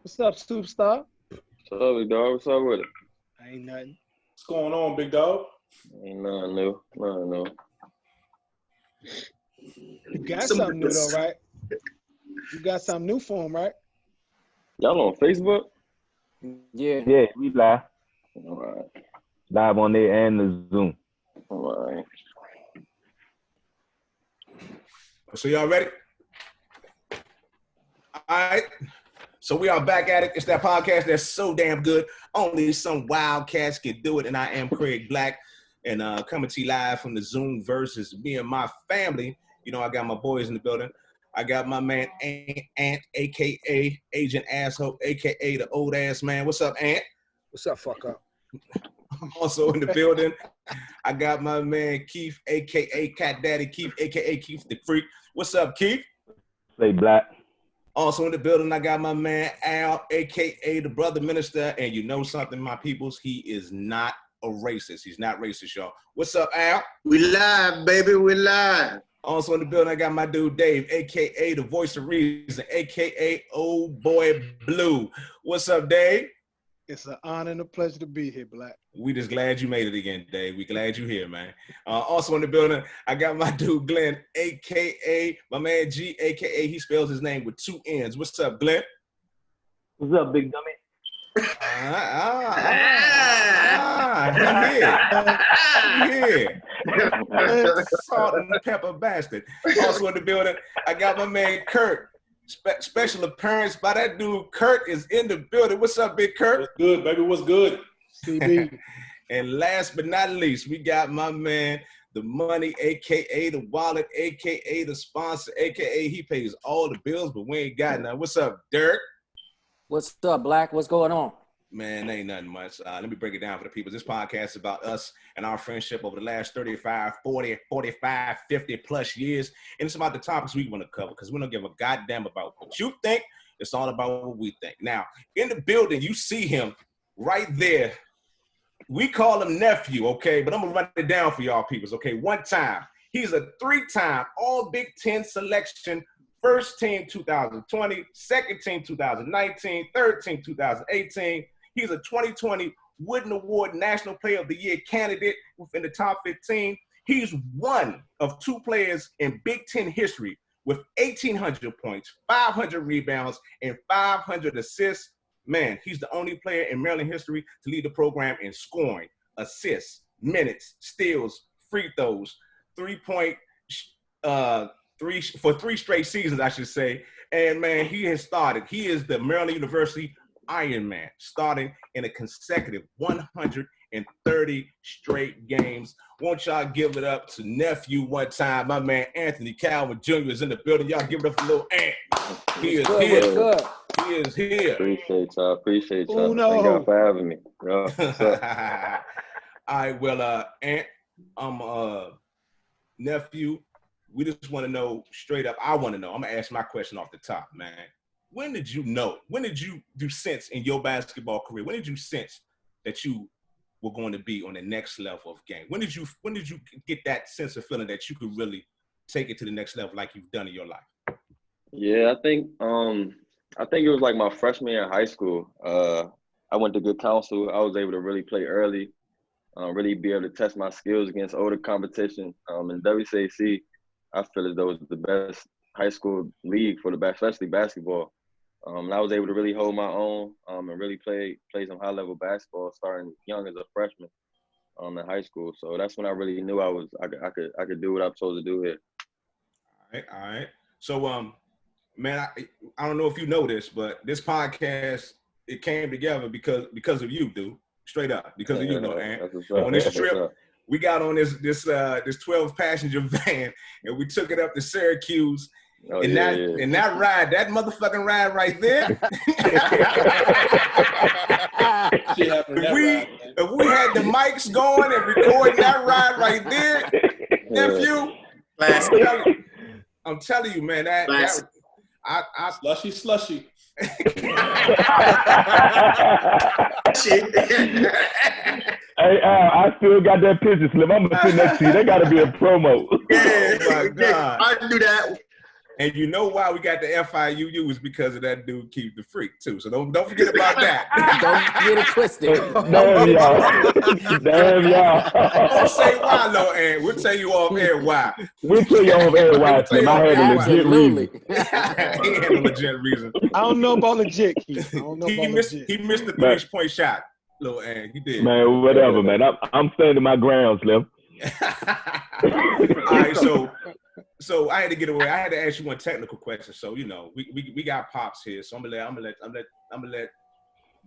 What's up, superstar? What's up, big dog? What's up with it? Ain't nothing. What's going on, big dog? Ain't nothing new. Nothing new. You got something new though, right? You got something new for him, right? Y'all on Facebook? Yeah. Yeah, we live. All right. Live on there and the Zoom. All right. So y'all ready? All right. So we are back at it. It's that podcast that's so damn good. Only some wildcats can do it. And I am Craig Black. And coming to you live from the Zoom versus me and my family. You know, I got my boys in the building. I got my man Ant, a.k.a. Agent Asshole, a.k.a. the old ass man. What's up, Ant? What's up, fuck up? Also in the building, I got my man Keith, a.k.a. Cat Daddy Keith, a.k.a. Keith the Freak. What's up, Keith? Say Black. Also in the building, I got my man Al, a.k.a. the Brother Minister. And you know something, my peoples, he is not a racist. He's not racist, y'all. What's up, Al? We live, baby. We live. Also in the building, I got my dude Dave, a.k.a. the Voice of Reason, a.k.a. Old Boy Blue. What's up, Dave? It's an honor and a pleasure to be here, Black. We just glad you made it again, Dave. We glad you here, man. Also in the building, I got my dude Glenn, a.k.a. my man G, a.k.a. he spells his name with two N's. What's up, Glenn? What's up, big dummy? He here. Salt and pepper bastard. Also in the building, I got my man Kurt. Special appearance by that dude. Kurt is in the building. What's up, big Kurt? What's good, baby? What's good? CB. And last but not least, we got my man, the money, a.k.a. the wallet, a.k.a. the sponsor, a.k.a. he pays all the bills, but we ain't got none. What's up, Dirk? What's up, Black? What's going on? Man, ain't nothing much. Let me break it down for the people. This podcast is about us and our friendship over the last 35, 40, 45, 50 plus years. And it's about the topics we want to cover because we don't give a goddamn about what you think. It's all about what we think. Now, in the building, you see him right there. We call him nephew, okay? But I'm going to run it down for y'all peoples, okay? One time. He's a three-time All Big Ten selection. First team 2020, second team 2019, third team 2018. He's a 2020 Wooden Award National Player of the Year candidate within the top 15. He's one of two players in Big Ten history with 1,800 points, 500 rebounds, and 500 assists. Man, he's the only player in Maryland history to lead the program in scoring, assists, minutes, steals, free throws, 3-point, for 3 straight seasons, I should say. And, man, he has started. He is the Maryland University Iron Man, starting in a consecutive 130 straight games. Won't y'all give it up to nephew one time? My man Anthony Calvin Jr. is in the building. Y'all give it up for little Ant. He is here. Good. He is here. Appreciate y'all. Appreciate y'all. Uno. Thank y'all for having me. Yo, what's up? All right, well, Ant, nephew, we just want to know straight up. I want to know. I'm going to ask my question off the top, man. When did you know? When did you sense in your basketball career? When did you sense that you were going to be on the next level of game? When did you get that sense of feeling that you could really take it to the next level like you've done in your life? Yeah, I think it was like my freshman year in high school. I went to good counsel. I was able to really play early, really be able to test my skills against older competition. In WCAC, I feel as though it's the best high school league for the best, especially basketball. And I was able to really hold my own and really play some high-level basketball starting young as a freshman in high school. So that's when I really knew I could do what I'm supposed to do here. All right. So, man, I don't know if you know this, but this podcast, it came together because of you, dude. Straight up, because of you, Ant. On this trip, we got on this 12 passenger van and we took it up to Syracuse. Oh, and that ride, that motherfucking ride right there. If we had the mics going and recording that ride right there, nephew, I'm telling you, man, that Slushy. Hey, I still got that picture slip. I'm gonna sit next to you. That gotta be a promo. Yeah, oh my God. I do that. And you know why we got the FIUU is because of that dude Keith the Freak too. So don't forget about that. Don't get it twisted. Damn y'all. Damn y'all. Don't say why, Lil Ant. We'll tell you off air why. We'll tell you off air why, Slim. I had a legit reason. He had a legit reason. I don't know about legit, Keith. I don't know about legit. He missed the 3-point shot, Lil Ant. He did. Man, whatever, man. I'm standing my ground, Slim. All right, so I had to get away. I had to ask you one technical question. So we got Pops here. So I'm gonna let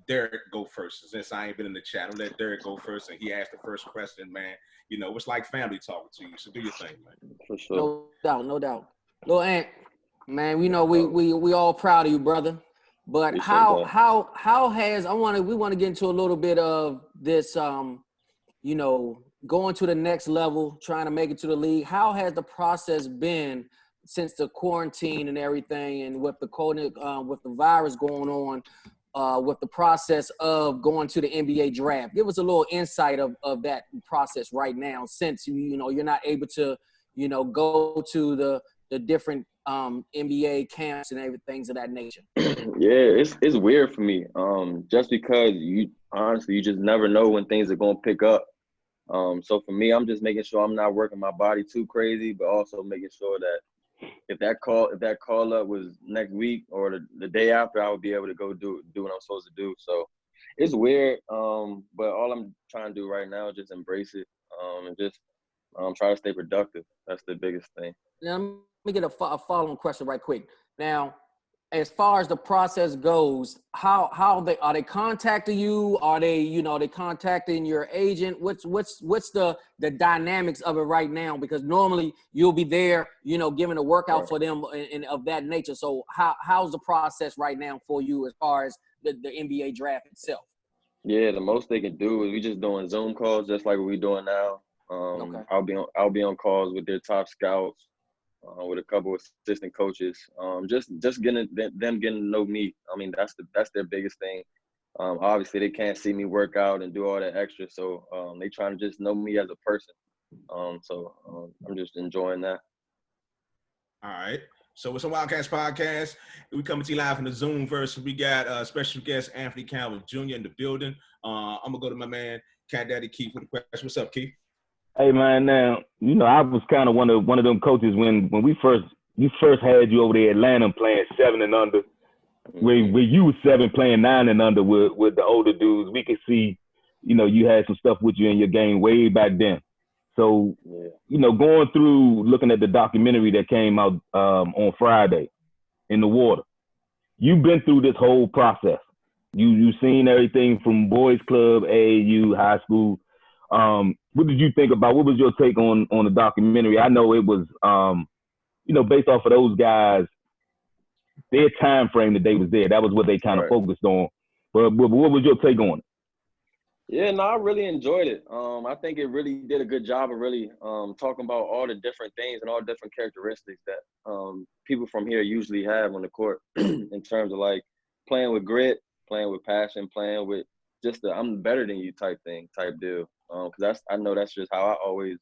Derek go first. Since I ain't been in the chat, I'm gonna let Derek go first, and he asked the first question. Man, it's like family talking to you. So do your thing, man. For sure. No doubt. Lil Ant, man, we all proud of you, brother. But how has we want to get into a little bit of this going to the next level, trying to make it to the league. How has the process been since the quarantine and everything, and with the COVID, with the virus going on, with the process of going to the NBA draft? Give us a little insight of that process right now, since you're not able to go to the different NBA camps and everything of that nature. Yeah, it's weird for me. Just because you just never know when things are gonna pick up. So for me, I'm just making sure I'm not working my body too crazy, but also making sure that if that call up was next week or the day after, I would be able to go do what I'm supposed to do. So it's weird, but all I'm trying to do right now is just embrace it, and just try to stay productive. That's the biggest thing. Now, let me get a following question right quick. Now, as far as the process goes, how are they contacting you? Are they they contacting your agent? What's the dynamics of it right now? Because normally you'll be there, giving a workout for them and of that nature. So how's the process right now for you as far as the NBA draft itself? Yeah, the most they can do is we just doing Zoom calls just like what we're doing now. Okay. I'll be on calls with their top scouts. With a couple of assistant coaches, just getting them getting to know me. I mean, that's their biggest thing. Obviously, they can't see me work out and do all that extra, so they trying to just know me as a person. So I'm just enjoying that. All right. So it's a Wildcats podcast. We coming to you live from the Zoom version. We got special guest Anthony Campbell Jr. in the building. I'm gonna go to my man Cat Daddy Keith with the question. What's up, Keith? Hey man, now I was kind of one of them coaches when we first had you over there in Atlanta playing 7 and under, where you was 7 playing 9 and under with the older dudes. We could see, you had some stuff with you in your game way back then. So, going through looking at the documentary that came out on Friday, In the Water, you've been through this whole process. You've seen everything from boys club, AAU, high school. What did you think about? What was your take on the documentary? I know it was, based off of those guys, their time frame that they was there. That was what they kind of focused on. But what was your take on it? Yeah, no, I really enjoyed it. I think it really did a good job of really talking about all the different things and all the different characteristics that people from here usually have on the court in terms of like playing with grit, playing with passion, playing with just the I'm better than you type deal. Because I know that's just how I always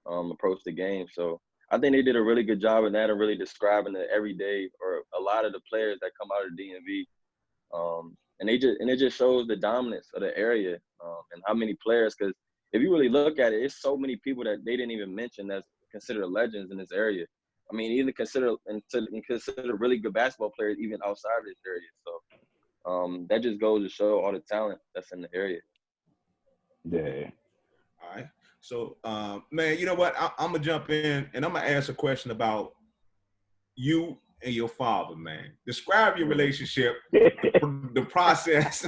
approach the game. So I think they did a really good job in that and really describing the everyday or a lot of the players that come out of the DMV. And it just shows the dominance of the area and how many players. Because if you really look at it, it's so many people that they didn't even mention that's considered legends in this area. I mean, even consider really good basketball players even outside of this area. So that just goes to show all the talent that's in the area. Yeah. All right. So, man, you know what? I'm going to jump in, and I'm going to ask a question about you and your father, man. Describe your relationship, the process.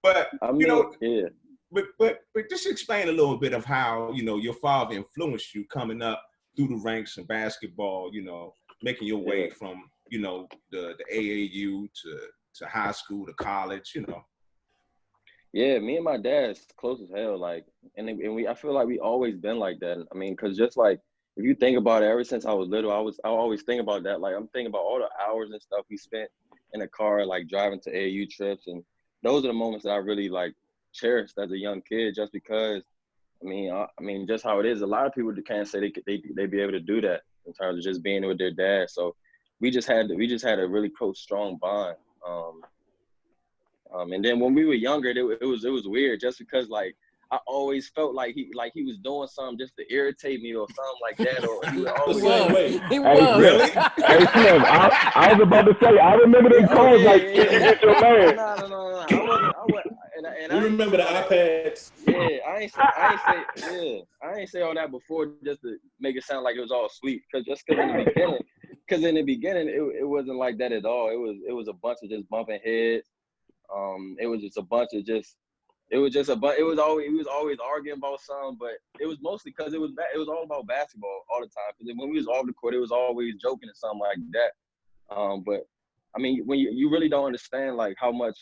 But, I mean, yeah. But just explain a little bit of how, your father influenced you coming up through the ranks in basketball, making your way from, the AAU to high school to college, Yeah, me and my dad's close as hell. Like, and I feel like we always been like that. I mean, because just like if you think about it, ever since I was little, I always think about that. Like I'm thinking about all the hours and stuff we spent in the car, like driving to AAU trips, and those are the moments that I really like cherished as a young kid. Just because, I mean, just how it is. A lot of people can't say they be able to do that in terms of just being with their dad. So we just had a really close, strong bond. And then when we were younger, it was weird just because like I always felt like he was doing something just to irritate me or something like that, or he would always He Hey, was. Really? Hey, Slim, I was about to say, I remember them calls like, can you get your man? No. I wasn't. And We I remember the iPads. Yeah, I ain't say all that before just to make it sound like it was all sweet. Because in the beginning, it wasn't like that at all. It was a bunch of just bumping heads. It was just a bunch of it was always arguing about something, but it was mostly because it was all about basketball all the time. Because when we was off the court, it was always joking or something like that. But I mean, when you really don't understand like how much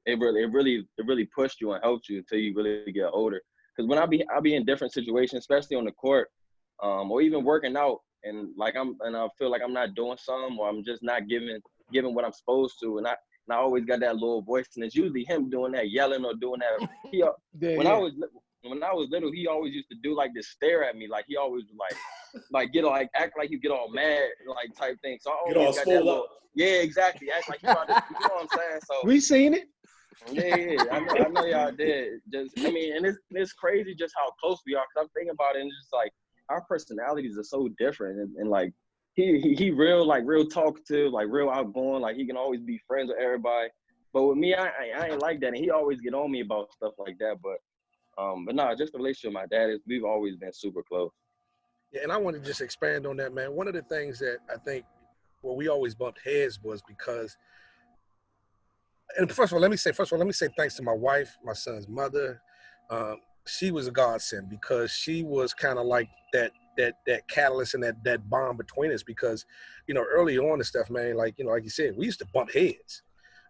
it really pushed you and helped you until you really get older. Because when I be in different situations, especially on the court, or even working out, and I feel like I'm not doing something, or I'm just not giving what I'm supposed to, and I always got that little voice, and it's usually him doing that, yelling or doing that. When I was little, he always used to do like this stare at me, like he always would act like you get all mad, like type thing. So I always got that little, yeah, exactly, act like you about to, you know what I'm saying? So We seen it. yeah, I know y'all did. And it's crazy just how close we are. Cause I'm thinking about it, and it's just like our personalities are so different, and like. He real talkative, like real outgoing, like he can always be friends with everybody. But with me, I ain't like that, and he always get on me about stuff like that. But no, just the relationship with my dad we've always been super close. Yeah, and I want to just expand on that, man. One of the things that I think we always bumped heads was because, and first of all, let me say thanks to my wife, my son's mother. She was a godsend because she was kind of like that catalyst and that bond between us, because, you know, early on and stuff, man, like, you know, like you said, we used to bump heads.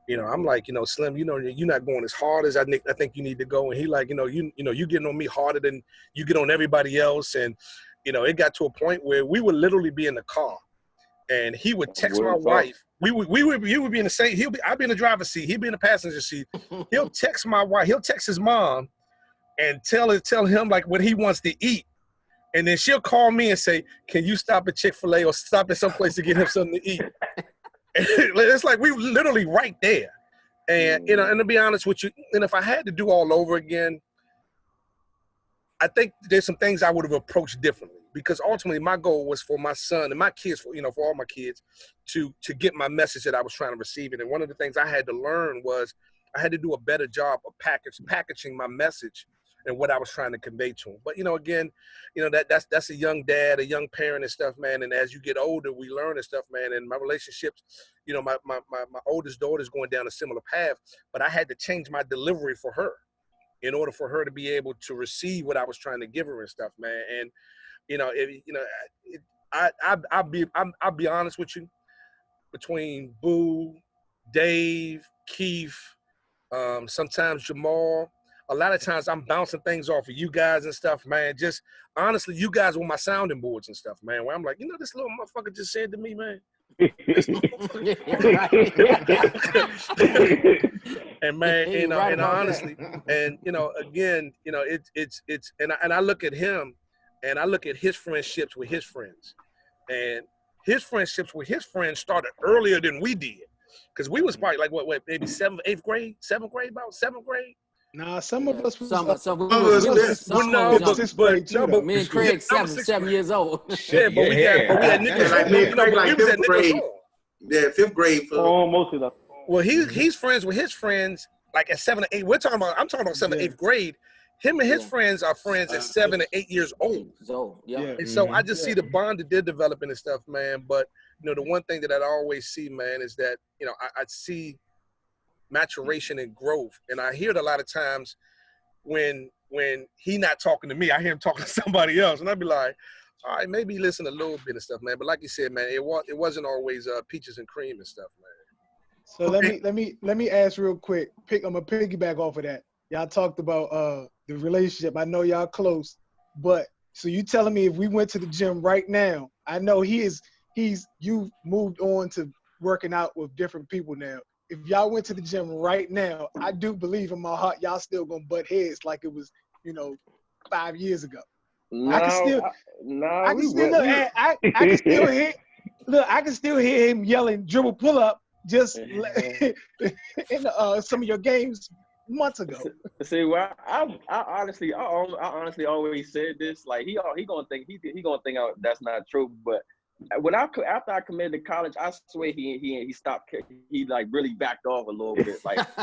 You know, I'm like, you know, Slim, you know, you're not going as hard as I think you need to go. And he like, you getting on me harder than you get on everybody else. And, you know, it got to a point where we would literally be in the car and he would text my wife. We would be in the same, I'd be in the driver's seat. He'd be in the passenger seat. He'll text my wife. He'll text his mom and tell him like what he wants to eat. And then she'll call me and say, can you stop at Chick-fil-A or stop at some place to get him something to eat? It's like we literally right there. And, you know, and to be honest with you, and if I had to do all over again, I think there's some things I would have approached differently, because ultimately my goal was for my son and my kids, for all my kids to get my message that I was trying to receive it. And one of the things I had to learn was I had to do a better job of packaging my message and what I was trying to convey to him. But, you know, again, you know, that's a young dad, a young parent and stuff, man. And as you get older, we learn and stuff, man. And my relationships, you know, my oldest daughter is going down a similar path, but I had to change my delivery for her in order for her to be able to receive what I was trying to give her and stuff, man. And, you know, I'll be honest with you, between Boo, Dave, Keith, sometimes Jamal, a lot of times I'm bouncing things off of you guys and stuff, man. Just honestly, you guys were my sounding boards and stuff, man, where I'm like, you know, this little motherfucker just said to me, man. And man, you know, and honestly, and you know, again, you know, it's and I look at him and I look at his friendships with his friends. And his friendships with his friends started earlier than we did. Because we was probably like what maybe seventh grade. Nah, some of us was me and Craig 7 years old. Yeah, but we had niggas like fifth grade. Yeah, fifth grade. Most of them. Well, he's friends with his friends like at 7 or 8. I'm talking about 7th or 8th grade. Him and his friends are friends at 7 or 8 years old. And so I just see the bond that they're developing and stuff, man. But you know, the one thing that I always see, man, is that, you know, I see maturation and growth. And I hear it a lot of times when he not talking to me, I hear him talking to somebody else. And I'd be like, all right, maybe listen a little bit and stuff, man. But like you said, man, it wasn't always peaches and cream and stuff, man. So let me ask real quick. I'm gonna piggyback off of that. Y'all talked about the relationship. I know y'all close, but So you telling me if we went to the gym right now, I know you've moved on to working out with different people now. If y'all went to the gym right now, I do believe in my heart y'all still gonna butt heads like it was, 5 years ago. No, I can still, I we can still would. look. I can still hear. Look, I can still hear him yelling dribble pull up just in some of your games months ago. See, well, I honestly always said this. Like he gonna think that's not true. But after I committed to college, I swear he stopped. He like really backed off a little bit.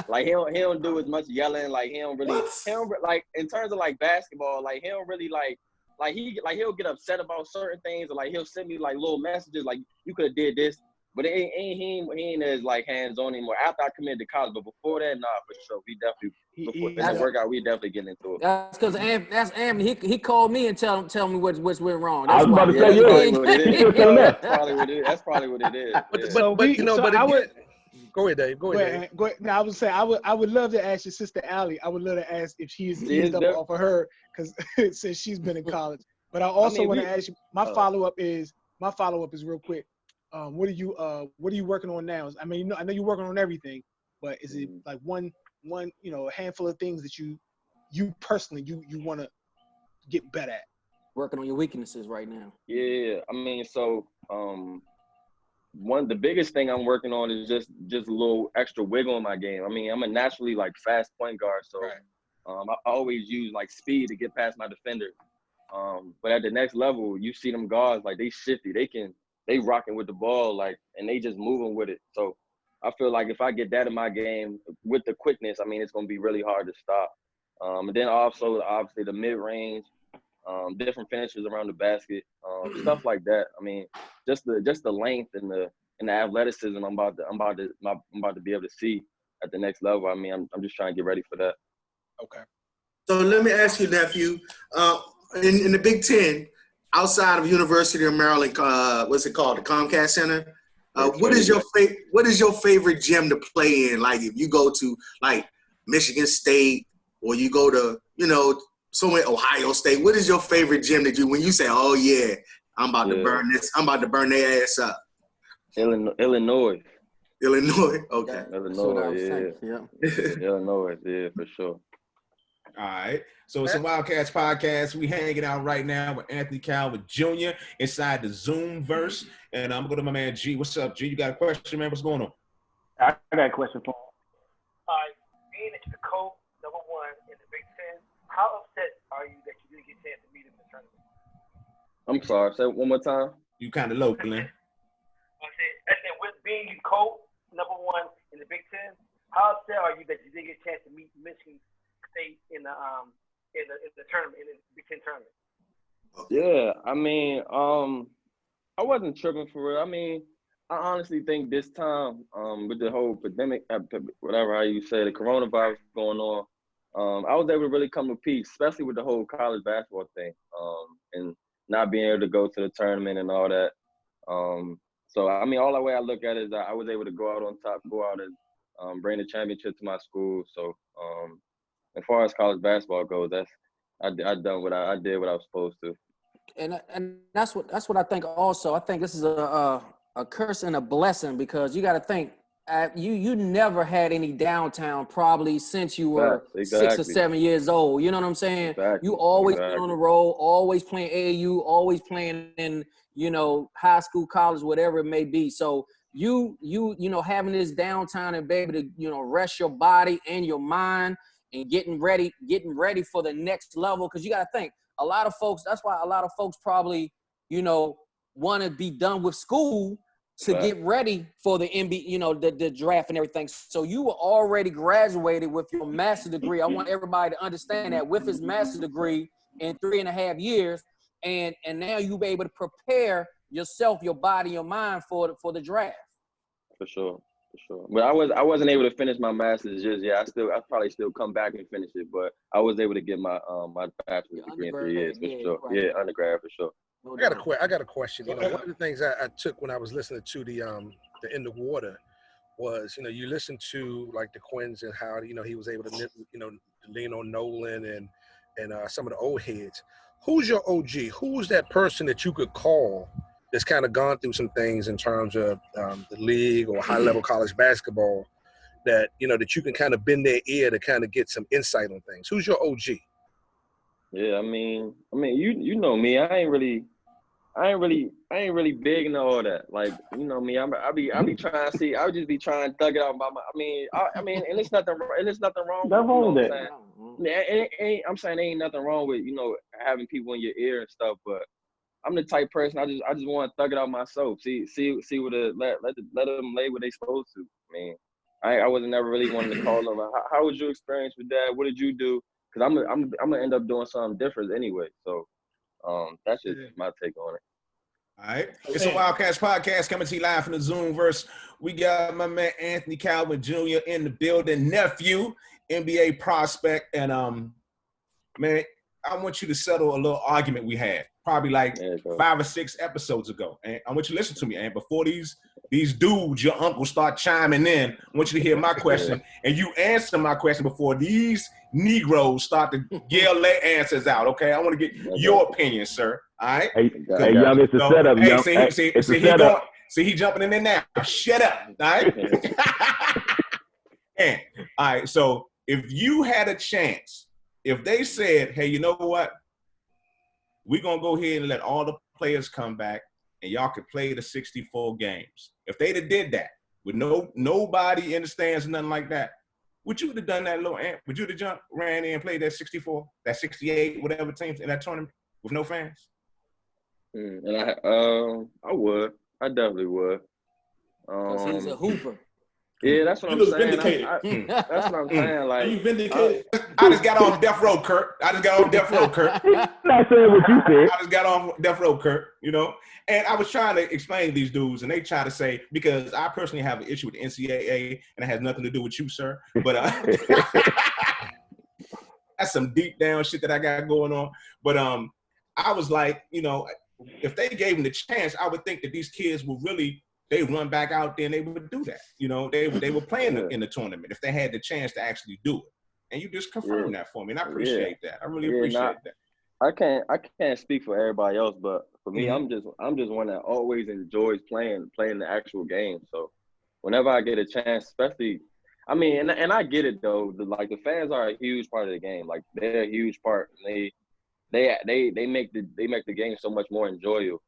Like he don't do as much yelling. Like he don't like in terms of like basketball. Like he don't really like he'll get upset about certain things, or like he'll send me like little messages like you could have did this. But he ain't as like hands on anymore. After I committed to college, but before that, nah, for sure. We definitely in the workout. We definitely getting into it. That's because that's Anthony. He called me and tell me what's went wrong. I That's was about to why. say, That's probably what it is. That's probably what it is. Go ahead, Dave. Go ahead. Go ahead. Now I would say I would love to ask your sister Allie. I would love to ask if he's up off of her because since she's been in college. But I also want to ask you. My follow up is real quick. What are you working on now? I mean, I know you're working on everything, but is it like one a handful of things that you personally you want to get better at? Working on your weaknesses right now. Yeah, I mean, so the biggest thing I'm working on is just a little extra wiggle in my game. I mean, I'm a naturally like fast point guard, so I always use like speed to get past my defender. But at the next level, you see them guards like they shifty, they rocking with the ball, like, and they just moving with it. So I feel like if I get that in my game with the quickness, I mean, it's going to be really hard to stop. And then also, obviously, the mid-range, different finishes around the basket, stuff like that. I mean, just the length and the athleticism I'm about to be able to see at the next level. I mean, I'm just trying to get ready for that. Okay. So let me ask you, nephew, in the Big Ten, outside of University of Maryland, what's it called, the Comcast Center? What is your favorite gym to play in? Like if you go to like Michigan State or you go to somewhere Ohio State, what is your favorite gym that when you say, oh yeah, I'm about to burn this, I'm about to burn their ass up? Illinois. Okay. Illinois, yeah. Illinois, yeah, for sure. All right. So it's a Wildcats podcast. We hanging out right now with Anthony Calvert Jr. inside the Zoomverse. And I'm going to go to my man G. What's up, G? You got a question, man? What's going on? I got a question for him. Being that you're the coach, number one, in the Big Ten, how upset are you that you didn't get a chance to meet him in the tournament? I'm sorry. Say it one more time. You kind of low, Glenn. I said, with being you coach, number one, in the Big Ten, how upset are you that you didn't get a chance to meet Michigan State in the tournament, in the Big Ten tournament? Yeah, I mean, I wasn't tripping for it. I mean, I honestly think this time, with the whole pandemic, whatever how you say, the coronavirus going on, I was able to really come to peace, especially with the whole college basketball thing, and not being able to go to the tournament and all that. So I mean, all the way I look at it is that I was able to go out on top, go out and bring the championship to my school. So as far as college basketball goes, I did what I was supposed to. And that's what I think. Also, I think this is a curse and a blessing because you got to think you never had any downtown probably since you were 6 or 7 years old. You know what I'm saying? You always been on the road, always playing AAU, always playing in high school, college, whatever it may be. So you having this downtown and be able to rest your body and your mind and getting ready for the next level because you got to think. A lot of folks, that's why a lot of folks probably, want to be done with school to get ready for the NBA, the draft and everything. So you were already graduated with your master's degree. I want everybody to understand that with his master's degree in 3.5 years, and now you'll be able to prepare yourself, your body, your mind for the draft. For sure. But I wasn't able to finish my master's just yet. I probably still come back and finish it, but I was able to get my my bachelor's degree in 3 years for sure. Right. Yeah, undergrad for sure. I got a question. One of the things I took when I was listening to the In the Water was you listen to like the Quins and how he was able to lean on Nolan and some of the old heads. Who's your OG? Who's that person that you could call that's kind of gone through some things in terms of the league or high-level college basketball that, you know, that you can kind of bend their ear to kind of get some insight on things? Who's your OG? Yeah, I mean, you know me. I ain't really big into all that. Like, you know me. I be trying to see. I would just be trying to thug it out by my. I mean, and it's nothing wrong. With, you know what I'm saying? Yeah, I'm saying there ain't nothing wrong with, you know, having people in your ear and stuff. But I'm the type person. I just want to thug it out myself. See what let them lay what they supposed to. I mean, I wasn't never really wanting to call them. How was your experience with that? What did you do? Because I'm gonna end up doing something different anyway. So that's just my take on it. All right. It's a Wildcats podcast coming to you live from the Zoomverse. We got my man Anthony Calvin Jr. in the building, nephew, NBA prospect. And man, I want you to settle a little argument we had probably like 5 or 6 episodes ago. And I want you to listen to me. And before these dudes, your uncle, start chiming in, I want you to hear my question and you answer my question before these Negroes start to yell their answers out. Okay, I want to get your opinion, sir. All right. Hey, young, it's a setup, young. See, he jumping in there now. Shut up. All right. And all right. So if you had a chance, if they said, "Hey, you know what? We're gonna go ahead and let all the players come back, and y'all can play the 64 games." If they'd have did that with nobody in the stands and nothing like that, would you have done that, little Ant? Would you have ran in and played that 64, that 68, whatever teams in that tournament with no fans? And I would. I definitely would. Because he's a hooper. Yeah, that's what I'm saying. Vindicated. That's what I'm saying. Like, are you vindicated? I just got off death row, Kurt. Not saying what you said. I just got off death row, Kurt. You know, and I was trying to explain to these dudes, and they try to say, because I personally have an issue with the NCAA, and it has nothing to do with you, sir. But that's some deep down shit that I got going on. But I was like, you know, if they gave them the chance, I would think that these kids would really. They run back out there and they would do that. You know, they were playing in the tournament if they had the chance to actually do it. And you just confirmed that for me, and I appreciate that. I really appreciate that. I can't speak for everybody else, but for me, I'm just one that always enjoys playing the actual game. So whenever I get a chance, especially, I mean, and I get it though. The fans are a huge part of the game. Like they're a huge part. And they make the game so much more enjoyable.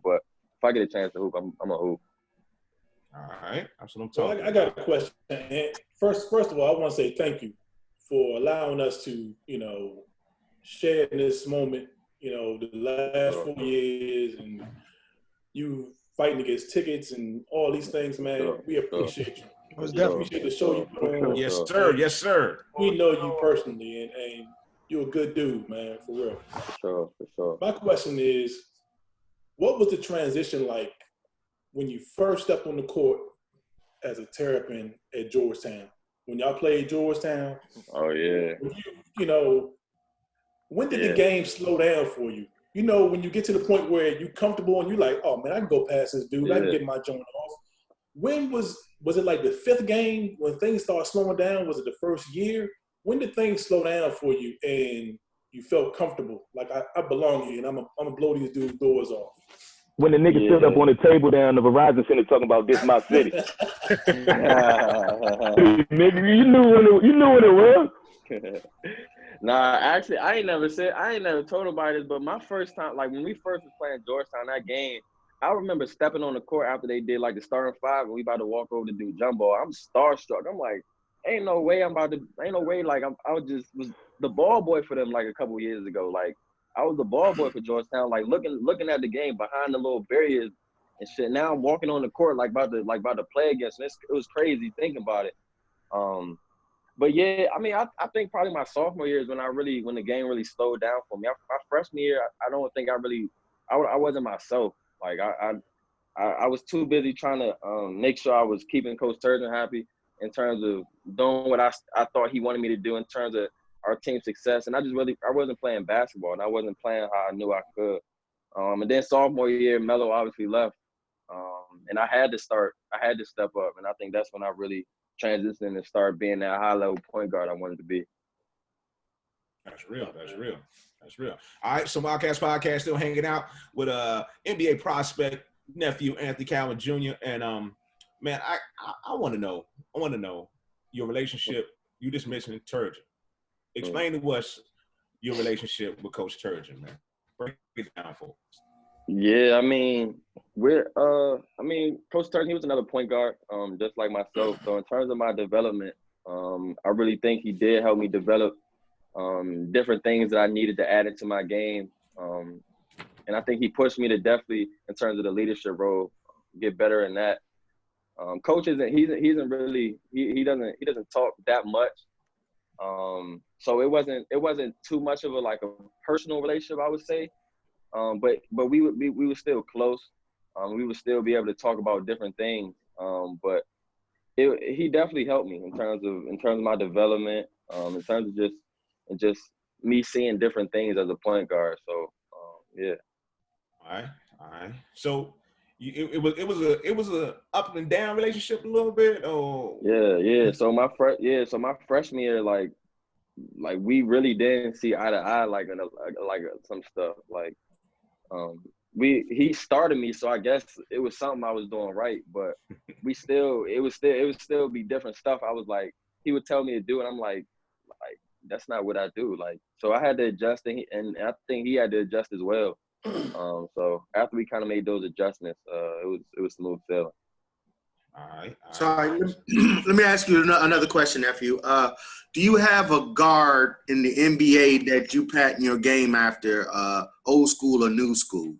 But if I get a chance to hoop, I'm a hoop. All right, that's what I'm talking about. I got a question. And first of all, I want to say thank you for allowing us to, you know, share in this moment. You know, the last 4 years, and you fighting against tickets and all these things, man. We appreciate you. We appreciate the show you put on. Yes, sir. Yes, sir. We know you personally, and you're a good dude, man, for real. For sure. My question is, what was the transition like when you first stepped on the court as a Terrapin at Georgetown? When y'all played Georgetown? Oh, yeah. You know, when did the game slow down for you? You know, when you get to the point where you're comfortable and you're like, oh, man, I can go past this dude. I can get my joint off. When was it like the 5th game when things started slowing down? Was it the first year? When did things slow down for you and you felt comfortable? Like, I belong here and I'm gonna blow these dudes' doors off. When the nigga stood up on the table down the Verizon Center talking about this my city. Nigga, you knew what it was. Nah, actually, I ain't never told nobody this, but my first time, like when we first was playing Georgetown, that game, I remember stepping on the court after they did like the starting 5 and we about to walk over to do jumbo. I'm starstruck. I'm like, ain't no way, like I was the ball boy for them like a couple years ago. Like I was the ball boy for Georgetown, like looking at the game behind the little barriers and shit. Now I'm walking on the court like about to play against them. It was crazy thinking about it. But yeah, I mean, I think probably my sophomore year is when the game really slowed down for me. My freshman year, I don't think I wasn't myself. Like I was too busy trying to make sure I was keeping Coach Turgeon happy in terms of doing what I thought he wanted me to do in terms of our team success. And I wasn't playing basketball and I wasn't playing how I knew I could. And then sophomore year, Melo obviously left. And I had to step up. And I think that's when I really transitioned and started being that high level point guard I wanted to be. That's real. That's real. That's real. All right, so Wildcats Podcast still hanging out with NBA prospect nephew Anthony Cowan Jr. And man, I want to know your relationship. You just mentioned Turgeon. Explain to us your relationship with Coach Turgeon, man. Break it down for us. Yeah, I mean, Coach Turgeon, he was another point guard, just like myself. So in terms of my development, I really think he did help me develop different things that I needed to add into my game. And I think he pushed me to definitely, in terms of the leadership role, get better in that. Coach doesn't talk that much. So it wasn't too much of a personal relationship, I would say. But we were still close. We would still be able to talk about different things. But he definitely helped me in terms of my development, in terms of just me seeing different things as a point guard. So yeah. All right. So it was a up and down relationship a little bit, or yeah. So my freshman year, like we really didn't see eye to eye, like some stuff. Like he started me, so I guess it was something I was doing right, but it would still be different stuff. I was like, he would tell me to do, and I'm like that's not what I do. Like, so I had to adjust, and I think he had to adjust as well. So after we kind of made those adjustments, it was smooth sailing. All right. Sorry, let me ask you another question, nephew. Do you have a guard in the NBA that you pattern your game after, old school or new school?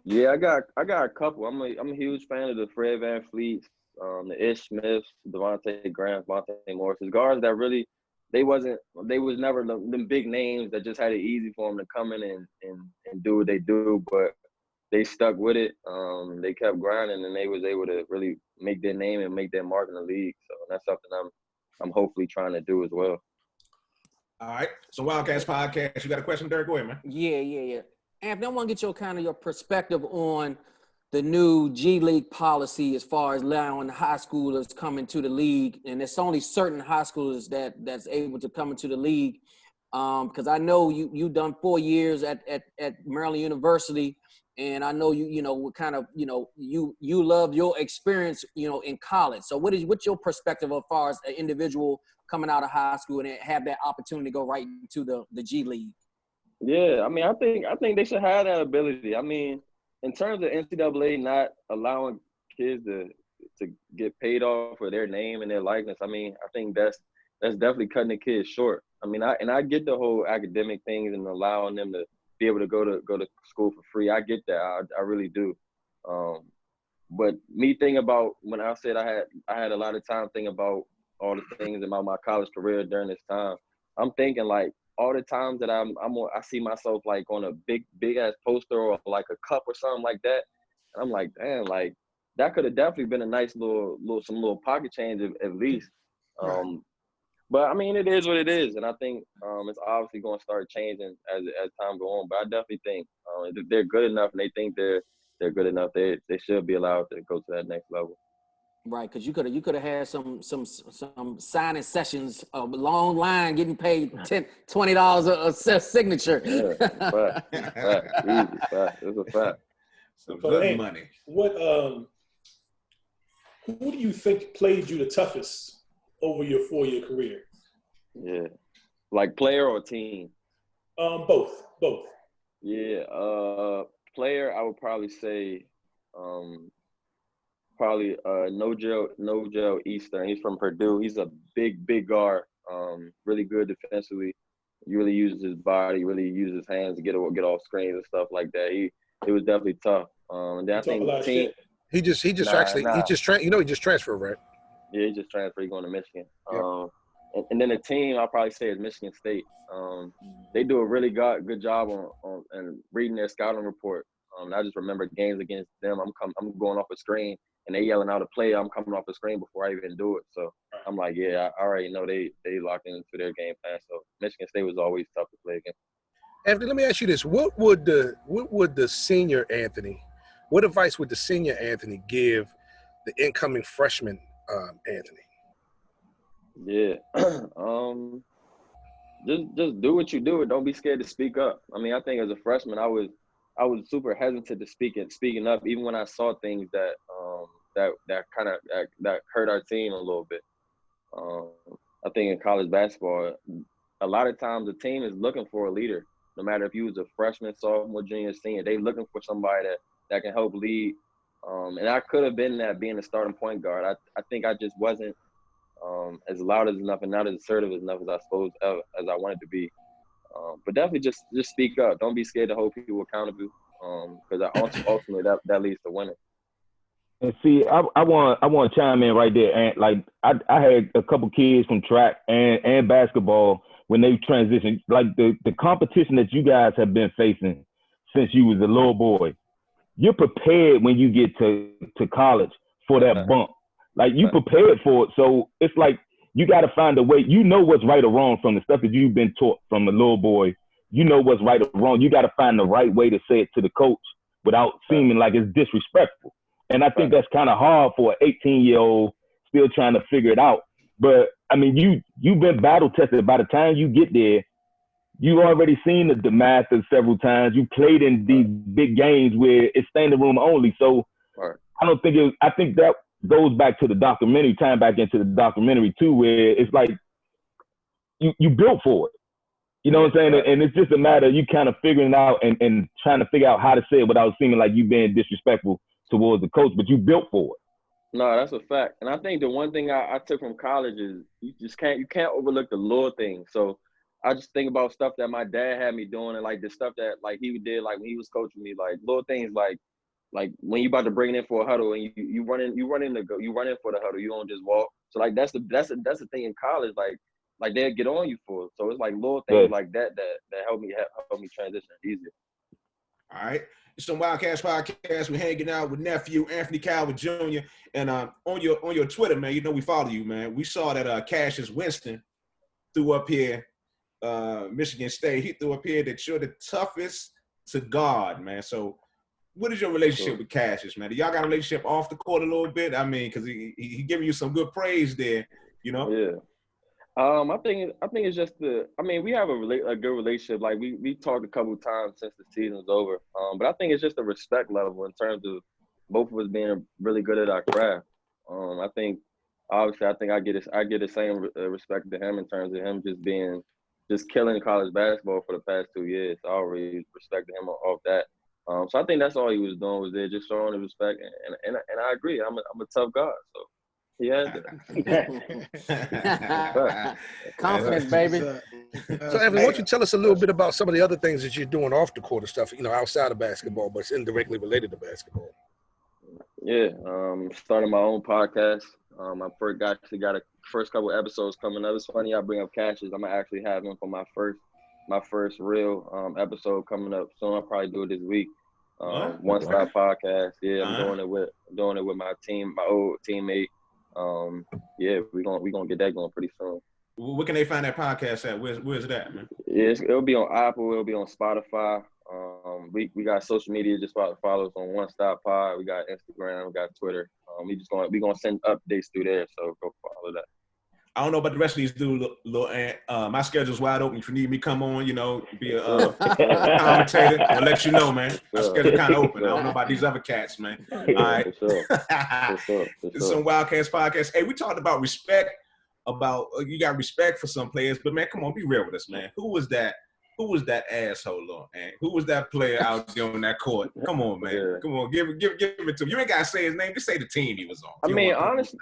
Yeah, I got a couple. I'm a huge fan of the Fred VanVleets, the Ish Smiths, Devontae Graham, Monte Morris. Guards that really they was never them big names that just had it easy for them to come in and do what they do, but they stuck with it. They kept grinding, and they was able to really make their name and make their mark in the league. So that's something I'm hopefully trying to do as well. All right. So Wildcats Podcast, you got a question, Derek? Go ahead, man. Yeah. Anthony, I want to get your perspective on the new G League policy as far as allowing high schoolers coming to the league, and it's only certain high schoolers that's able to come into the league. Because I know you done 4 years at Maryland University, and I know you love your experience in college. So what's your perspective as far as an individual coming out of high school and have that opportunity to go right into the G League? Yeah, I mean, I think they should have that ability. I mean, in terms of NCAA not allowing kids to get paid off for their name and their likeness, I mean, I think that's definitely cutting the kids short. I mean, I get the whole academic things and allowing them to be able to go to school for free. I get that. I really do. But me thinking about when I said I had a lot of time thinking about all the things about my college career during this time, I'm thinking like all the times that I see myself like on a big ass poster or like a cup or something like that, and I'm like, damn, like that could have definitely been a nice little pocket change at least. Right. But I mean, it is what it is, and I think it's obviously going to start changing as time go on. But I definitely think if they're good enough and they think they're good enough, they should be allowed to go to that next level. Right, because you could have had some signing sessions, a long line, getting paid $20 a signature. Yeah, fact. Easy, fact. It's a fact. Some good money. What? Who do you think played you the toughest over your 4-year career? Yeah, like player or team? Both. Yeah, player, I would probably say, Nojel Eastern. He's from Purdue. He's a big guard. Really good defensively. He really uses his body. Really uses his hands to get off screens and stuff like that. It was definitely tough. And then I think team. He just transferred, right? Yeah, he just transferred. He's going to Michigan. Yep. And then the team, I'll probably say, is Michigan State. They do a really good job on reading their scouting report. I just remember games against them. I'm going off a screen, and they yelling out a play. I'm coming off the screen before I even do it. So I'm like, yeah, I already know they locked into their game plan. So Michigan State was always tough to play against. Anthony, let me ask you this: what would the senior Anthony? What advice would the senior Anthony give the incoming freshman Anthony? Yeah, just do what you do and don't be scared to speak up. I mean, I think as a freshman, I was super hesitant to speaking up, even when I saw things that that hurt our team a little bit. I think in college basketball, a lot of times the team is looking for a leader. No matter if you was a freshman, sophomore, junior, senior, they looking for somebody that can help lead. And I could have been that, being a starting point guard. I think I just wasn't as loud as enough and not as assertive enough as I suppose as I wanted to be. But definitely just speak up. Don't be scared to hold people accountable, because ultimately that leads to winning. And see, I want to chime in right there. And like I had a couple kids from track and basketball when they transitioned. Like the competition that you guys have been facing since you was a little boy, you're prepared when you get to college for that bump. Like you prepared for it. So it's like you got to find a way. You know what's right or wrong from the stuff that you've been taught from a little boy. You know what's right or wrong. You got to find the right way to say it to the coach without seeming like it's disrespectful. And I think that's kind of hard for an 18-year-old still trying to figure it out. But I mean, you've been battle tested. By the time you get there, you already seen the Masters several times. You played in these big games where it's standing room only. So I think that goes back to the documentary, tying back into the documentary too, where it's like you built for it. You know what I'm saying? And it's just a matter of you kind of figuring it out and trying to figure out how to say it without seeming like you being disrespectful towards the coach, but you built for it. No, that's a fact. And I think the one thing I took from college is you can't overlook the little things. So I just think about stuff that my dad had me doing, and like the stuff that like he did, like when he was coaching me, like little things like when you about to bring it in for a huddle and you run in for the huddle, you don't just walk. So like that's the thing in college, like they'll get on you for it. So it's like little things like that help me transition easier. All right. It's some Wildcats podcast. We're hanging out with nephew Anthony Calvert Jr. And on your Twitter, man, you know we follow you, man. We saw that Cassius Winston threw up here, Michigan State. He threw up here that you're the toughest to guard, man. So what is your relationship with Cassius, man? Do y'all got a relationship off the court a little bit? I mean, because he giving you some good praise there, you know? Yeah. I think it's just we have a good relationship. Like we talked a couple of times since the season's over. But I think it's just a respect level in terms of both of us being really good at our craft. I think obviously I get the same respect to him in terms of him just killing college basketball for the past 2 years. I already respected him off that. So I think that's all he was doing was there, just showing the respect. And I agree. I'm a tough guy. So. Yeah. Confidence, baby. So, Evan, why don't you tell us a little bit about some of the other things that you're doing off the court of stuff, outside of basketball, but it's indirectly related to basketball? Yeah, starting my own podcast. I actually got a first couple episodes coming up. It's funny I bring up Cassius. I'm gonna actually have him for my first real episode coming up soon. I'll probably do it this week. One Stop Podcast. Yeah, I'm doing it with my team, my old teammate. Yeah, we gonna get that going pretty soon. Where can they find that podcast at? Where's that, man? Yeah, it'll be on Apple. It'll be on Spotify. We got social media. Just follow us on One Stop Pod. We got Instagram. We got Twitter. We gonna send updates through there. So go follow that. I don't know about the rest of these dudes, Lil Ant. My schedule's wide open. If you need me, come on. Be a commentator. I'll let you know, man. My schedule's kind of open. I don't know about these other cats, man. All right. For sure. Some Wildcats podcast. Hey, we talked about respect. You got respect for some players, but man, come on, be real with us, man. Who was that asshole, Lil Ant? Who was that player out there on that court? Come on, man. Yeah. Come on, give it to him. You ain't gotta say his name. Just say the team he was on. I mean, honestly,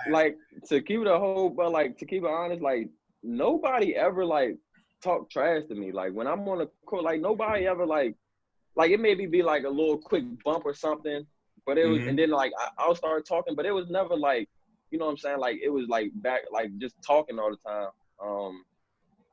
to keep it honest, like nobody ever talk trash to me. Like when I'm on the court, like nobody ever like it maybe be like a little quick bump or something, but it was, and then I'll start talking, but it was never like, you know what I'm saying? Like it was like back, like just talking all the time.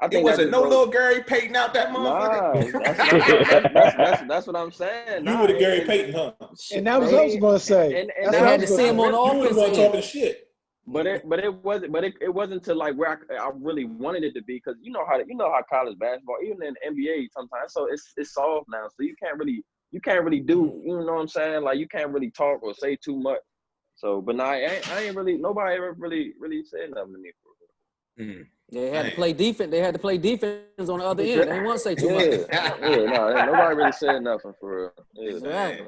I think it wasn't no little Gary Payton out that motherfucker. Nah, that's what I'm saying. You were the Gary Payton, huh? And that was what I was gonna say. And I had to see him on the offense. You were talking shit. But it wasn't to like where I really wanted it to be, because you know how college basketball, even in the NBA sometimes, so it's soft now, so you can't really do, you know what I'm saying? Like you can't really talk or say too much. So, but I ain't really, nobody ever really said nothing to me. They had to play defense. They had to play defense on the other end. They didn't want to say too much. No, nobody really said nothing for real. Exactly.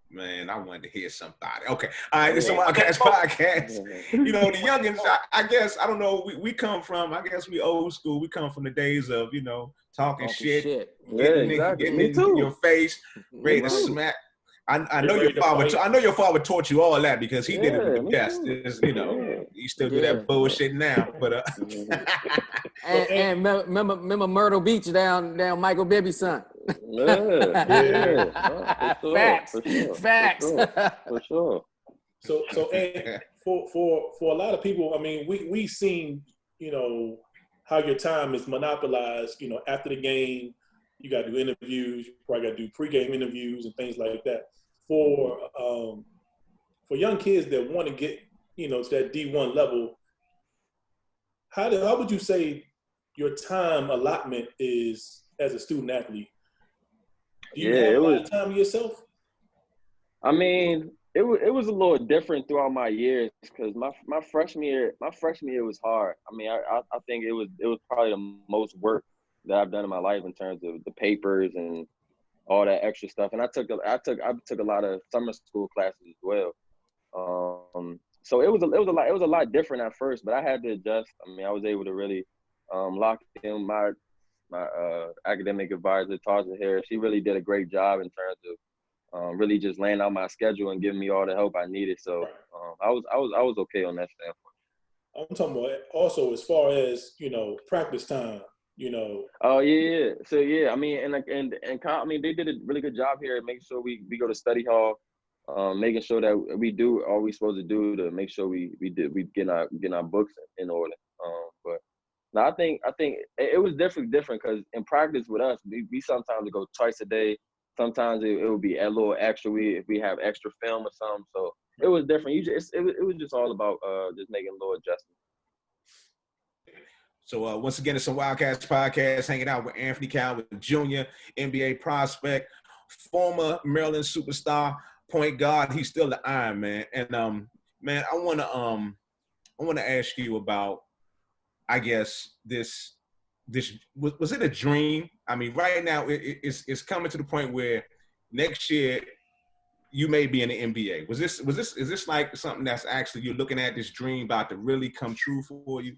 Man, I wanted to hear somebody. Okay. All right, this is Wildcats Podcast. You know, the youngins, I guess, I don't know, we come from, I guess we old school. We come from the days of, you know, talking shit. Getting in your face, ready to smack. I know your father taught you all that because he did it with the best. You know, he still do that bullshit now. But and remember Myrtle Beach down Michael Bibby's son. Facts. For sure. So and for a lot of people, I mean, we've seen, you know, how your time is monopolized. You know, after the game, you got to do interviews. You probably got to do pregame interviews and things like that. For young kids that want to get, you know, to that D1 level, how would you say your time allotment is as a student athlete? Do you have a lot of time yourself? I mean, it was a little different throughout my years because my freshman year was hard. I mean, I think it was probably the most work that I've done in my life in terms of the papers and all that extra stuff. And I took a lot of summer school classes as well. So it was a lot different at first, but I had to adjust. I mean, I was able to really lock in my academic advisor, Taja Harris. She really did a great job in terms of really just laying out my schedule and giving me all the help I needed. So I was okay on that standpoint. I'm talking about also as far as, you know, practice time. You know. Oh yeah. So yeah, I mean, and I mean, they did a really good job here, making sure we go to study hall, making sure that we do all we're supposed to do to make sure we get our books in order. But now I think it was different because in practice with us, we sometimes go twice a day. Sometimes it would be a little extra. If we have extra film or something, so it was different. It was just all about just making a little adjustments. So once again, it's a Wildcats Podcast, hanging out with Anthony Calvin Jr., NBA prospect, former Maryland superstar, point guard. He's still the Iron Man. And man, I want to ask you about, I guess this was it a dream? I mean, right now it's coming to the point where next year you may be in the NBA. Is this like something that's actually you're looking at this dream about to really come true for you?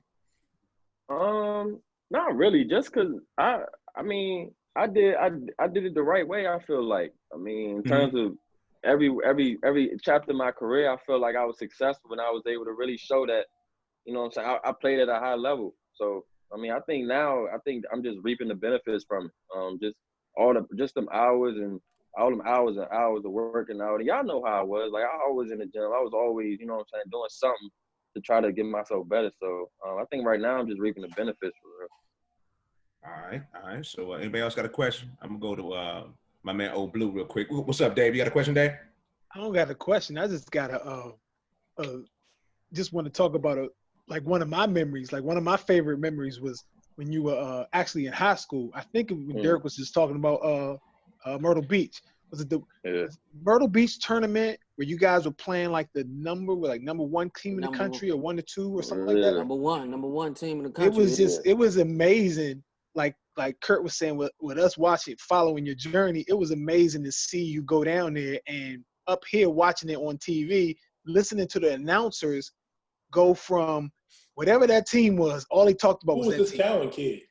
Not really. Just because I mean, I did it the right way. I feel like. I mean, in terms of every chapter of my career, I feel like I was successful when I was able to really show that. You know what I'm saying? I played at a high level. So I mean, I think I'm just reaping the benefits from it. Just them hours and all them hours and hours of working out. And y'all know how I was. Like I was in the gym. I was always, you know what I'm saying, doing something to try to get myself better. So I think right now I'm just reaping the benefits for real. All right. So anybody else got a question? I'm gonna go to my man Old Blue real quick. What's up, Dave? You got a question, Dave? I don't got a question. I just got just want to talk about like one of my memories. Like one of my favorite memories was when you were actually in high school. I think when Derek was just talking about Myrtle Beach. Was it the Myrtle Beach tournament where you guys were playing like the number one team in the country or 1 to 2 or something like that? Number one team in the country. It was amazing. Like Kurt was saying with us watching, following your journey, it was amazing to see you go down there and up here watching it on TV, listening to the announcers go from whatever that team was. All he talked about was that this team. Cowan kid?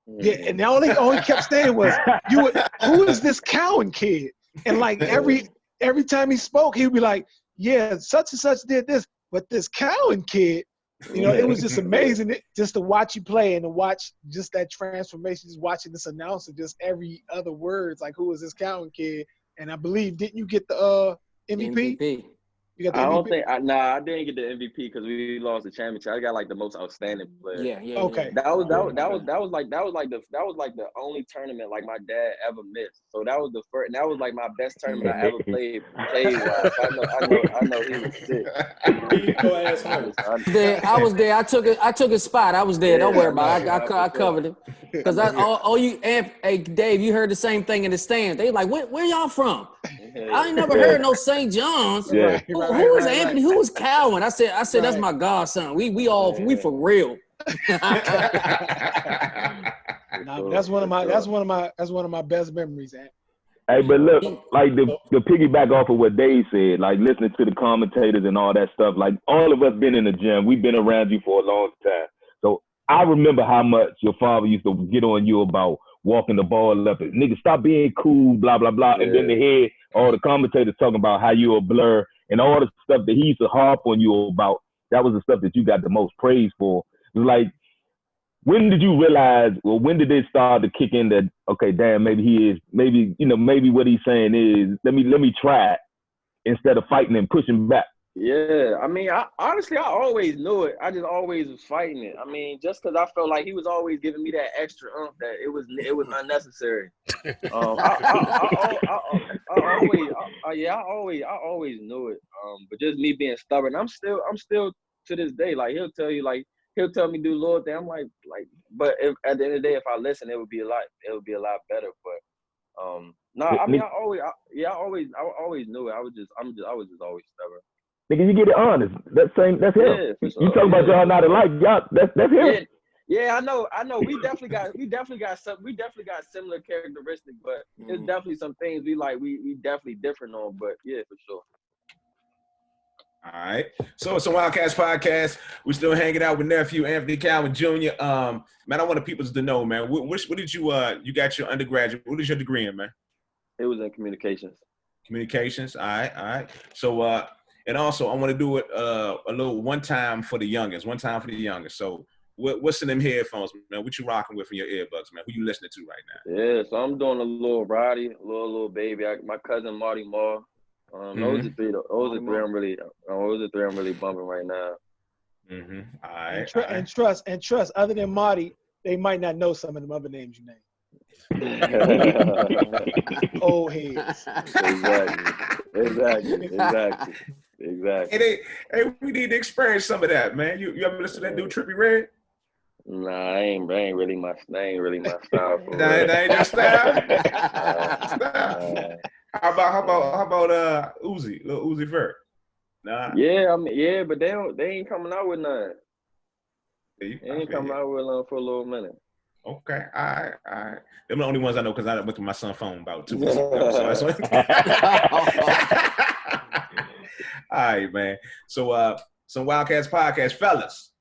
Yeah, and all he kept saying was, "Who is this Cowan kid?" And like every time he spoke, he would be like, "Yeah, such and such did this, but this Cowan kid." You know, it was just amazing just to watch you play and to watch just that transformation, just watching this announcer, just every other words, like, who is this Cowan kid? And I believe, didn't you get the MVP? You got the MVP? I didn't get the MVP because we lost the championship. I got like the most outstanding player. Yeah. Okay. That was like the only tournament like my dad ever missed. So that was the first. That was like my best tournament I ever played. I know he was sick. I was there. I took his spot. I was there. Don't worry about it. I covered it. Because hey Dave, you heard the same thing in the stands. They like, where y'all from? I ain't never heard no St. John's. Yeah. Who is Anthony? Who is Cowan? I said that's my godson. We for real. Nah, that's one of my best memories. Hey, but look, like the piggyback off of what Dave said, like listening to the commentators and all that stuff, like all of us been in the gym, we've been around you for a long time. So I remember how much your father used to get on you about walking the ball up. Nigga, stop being cool, blah, blah, blah. Yeah. And then to hear all the commentators talking about how you a blur and all the stuff that he used to harp on you about, that was the stuff that you got the most praise for. It was like, when did you realize, or when did it start to kick in that, okay, damn, maybe what he's saying is, let me try it instead of fighting and pushing back? Yeah, I mean, I always knew it. I just always was fighting it. I mean, just because I felt like he was always giving me that extra that it was unnecessary. I always knew it. But just me being stubborn, I'm still to this day, like he'll tell me do little thing. I'm like, but if, at the end of the day, if I listen, it would be a lot better. But no, I mean, I always knew it. I was just always stubborn. Nigga, you get it honest. That's him. Yeah, sure. You talking about y'all not alike, y'all. That's him. Yeah, I know. We definitely got similar characteristics, but there's definitely some things we definitely different on. But yeah, for sure. All right. So it's a Wildcats podcast. We're still hanging out with nephew Anthony Calvin Jr. Man, I want the people to know, man. What did you got your undergraduate? What is your degree in, man? It was in communications. Communications. All right. So and also I want to do it a little one time for the youngest. So what's in them headphones, man? What you rocking with in your earbuds, man? Who you listening to right now? Yeah, so I'm doing a little Roddy, a little baby. My cousin Marty Moore. Those are three I'm really bumping right now. Mm-hmm. All right. And trust. Other than Marty, they might not know some of them other names you named. Old heads. Exactly. Hey, we need to experience some of that, man. You ever listen to that dude Trippie Redd? Nah, I ain't really my style. That ain't your style. How about Uzi, Lil Uzi Vert? Nah. Yeah, but they ain't coming out with none. They ain't coming out with none for a little minute. Okay, all right. Them the only ones I know because I went through my son's phone about 2 weeks ago. So that's what. All right, man. So some Wildcats podcast, fellas.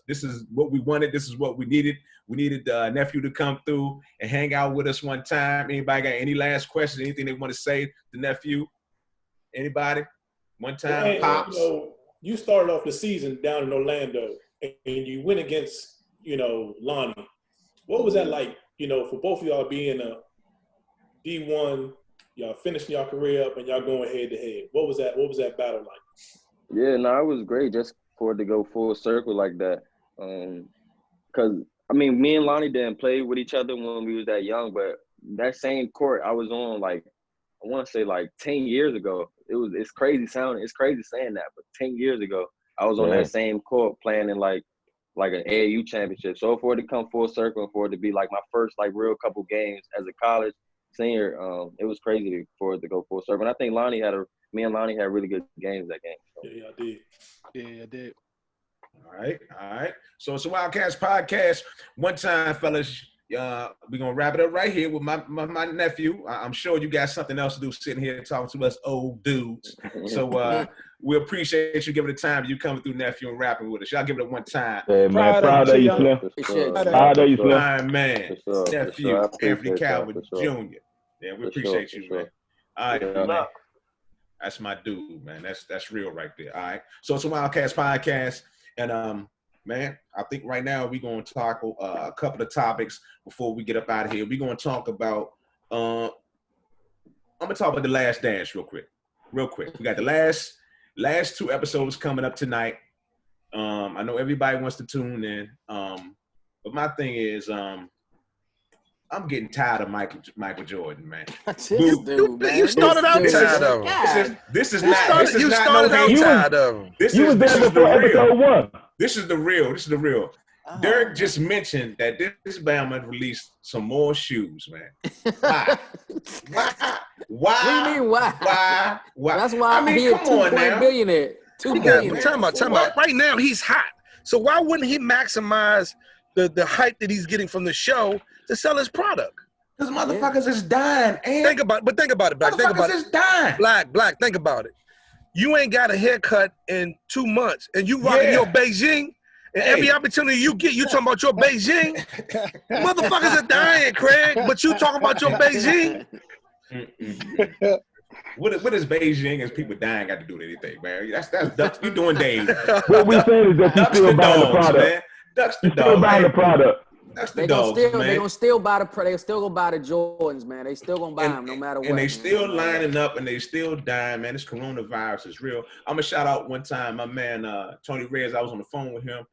This is what we wanted. This is what we needed. We needed the nephew to come through and hang out with us one time. Anybody got any last questions? Anything they want to say to the nephew? Anybody? One time, and, Pops. You started off the season down in Orlando, and you went against, Lonnie. What was that like, for both of y'all being a D1, y'all finishing y'all career up and y'all going head to head? What was that battle like? Yeah, no, it was great just for it to go full circle like that. Because me and Lonnie didn't play with each other when we was that young, but that same court I was on, I want to say 10 years ago. It's crazy saying that, but 10 years ago I was on that same court playing in like an AAU championship. So for it to come full circle and for it to be like my first real couple games as a college senior, it was crazy for it to go full circle. And I think me and Lonnie had really good games that game. So. Yeah, I did. Yeah, I did. All right. So it's a Wildcats podcast. One time, fellas, we're going to wrap it up right here with my nephew. I'm sure you got something else to do sitting here talking to us old dudes. So we appreciate you giving the time you coming through, nephew, and rapping with us. Y'all give it a one time. Hey, man, proud of you, Slim. Proud of you, Slim. Man, nephew, Anthony Calvin Jr. Yeah, we appreciate you, man. All right, man. That's my dude, man. That's real right there. All right. So it's a Wildcats podcast. And man, I think right now we're going to tackle a couple of topics before we get up out of here. We're going to talk about I'm going to talk about The Last Dance real quick. We got the last 2 episodes coming up tonight. I know everybody wants to tune in. But my thing is I'm getting tired of Michael Jordan, man. You started out tired of him. This is not tired of him. This is the real. Derek just mentioned that this Bama released some more shoes, man. Why? What do you mean why? Why? That's why I'm here. 2 billionaire. 2 billion. Talking about right now he's hot. So why wouldn't he maximize the hype that he's getting from the show to sell his product? Because motherfuckers is dying. Think about it, Black. Think about it. Motherfuckers is dying. Black, think about it. You ain't got a haircut in 2 months, and you rocking your Beijing, and every opportunity you get, you talking about your Beijing. Motherfuckers are dying, Craig, but you talking about your Beijing. What does Beijing and people dying got to do with anything, man? That's ducks. You doing Dave? What we saying is that you still buying the product. Man. Ducks the you still buying the product. They gonna still buy they still gonna buy the Jordans, man. They still gonna buy them no matter what. And they still lining up and they still dying, man. This coronavirus is real. I'm gonna shout out one time my man Tony Reyes. I was on the phone with him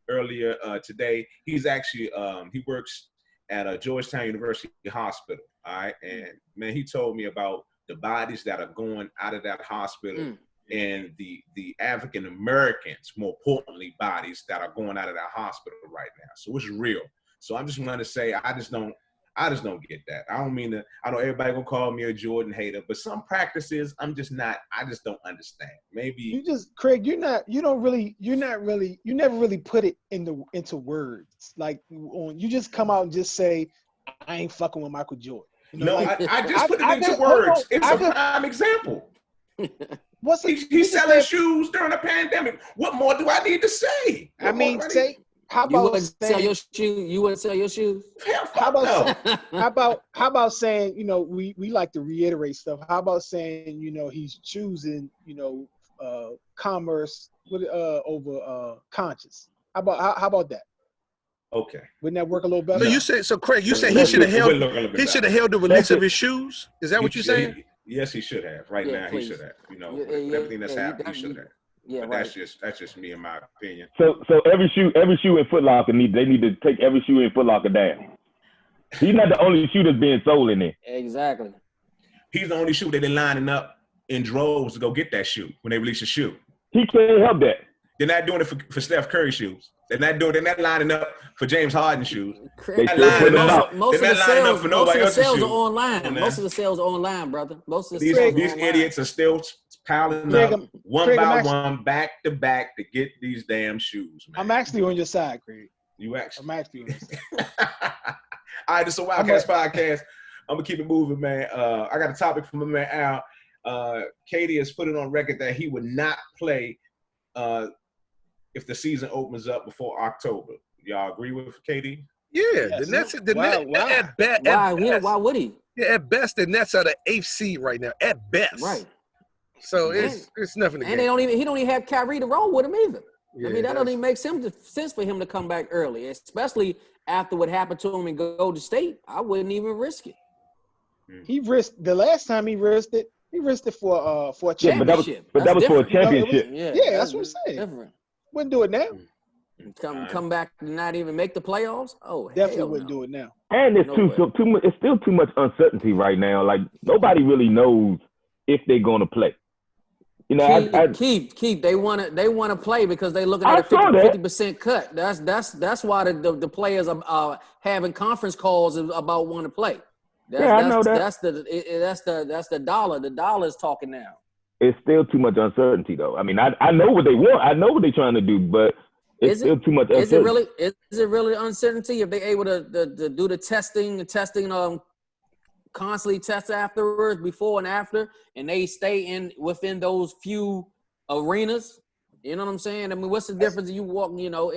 earlier today. He's actually he works at Georgetown University Hospital. All right, and man, he told me about the bodies that are going out of that hospital. And the African Americans, more importantly, bodies that are going out of that hospital right now. So it's real. So I'm just going to say, I just don't get that. I don't mean to. I know everybody gonna call me a Jordan hater, but some practices I'm just not. I just don't understand. Maybe you just, Craig. You never really put it into words. Like you just come out and just say, I ain't fucking with Michael Jordan. You know, no, I just put it into words. It's a prime example. He's selling shoes during a pandemic. What more do I need to say? How about sell your shoes? You wouldn't sell your shoes? How about saying, you know, we like to reiterate stuff. How about saying, you know, he's choosing, you know, commerce over conscience? How about that? Okay. Wouldn't that work a little better? So Craig, you say he should have held the release of his shoes? Is that what you're saying? Yes, he should have. Right now, he should have. You know, everything that's happened, he should have. Yeah, but that's just me and my opinion. So every shoe in Foot Locker they need to take every shoe in Foot Locker down. He's not the only shoe that's being sold in there. Exactly. He's the only shoe that they're lining up in droves to go get that shoe when they release a shoe. He can't help that. They're not doing it for Steph Curry shoes. They're not lining up for James Harden shoes. Most of the sales are online. Most of the sales are online, brother. Most of the sales these idiots are still piling up one by one, back to back to get these damn shoes, man. I'm actually on your side, Craig. I'm actually on your side. All right, this is a Wildcats podcast. I'm gonna keep it moving, man. I got a topic from my man Al. Katie has put it on record that he would not play if the season opens up before October. Y'all agree with Katie? Yeah, the Nets. At best, why would he? Yeah, at best, the Nets are the 8th seed right now. At best, right. So it's nothing. And he don't even have Kyrie to roll with him either. Yeah, I mean, that doesn't even make sense for him to come back early, especially after what happened to him in Golden State. I wouldn't even risk it. He risked the last time he risked it. He risked it for a championship. But that was for a championship. Yeah, that's what I'm saying. Different. Wouldn't do it now. Come back and not even make the playoffs. Oh, definitely wouldn't do it now. And it's too much. It's still too much uncertainty right now. Like nobody really knows if they're going to play. You know, Keith, they want to play because they're looking at a 50% cut. That's why the players are having conference calls about wanting to play. I know that. That's the dollar. The dollar is talking now. It's still too much uncertainty, though. I mean, I know what they want. I know what they're trying to do, but it's still too much uncertainty. Is it really uncertainty if they're able to do the testing, constantly test afterwards, before and after, and they stay within those few arenas? You know what I'm saying? I mean, what's the difference? You walk, you know,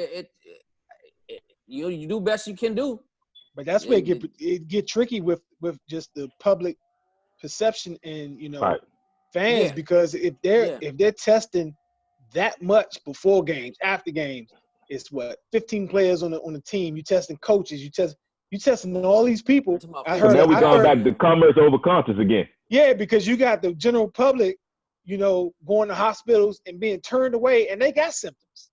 you do best you can do. But that's where it get tricky with just the public perception and, you know, fans, because if they're testing that much before games, after games, it's 15 players on the team. You testing coaches, you testing all these people. Now we're going back to commerce over conscience again. Yeah, because you got the general public, you know, going to hospitals and being turned away, and they got symptoms,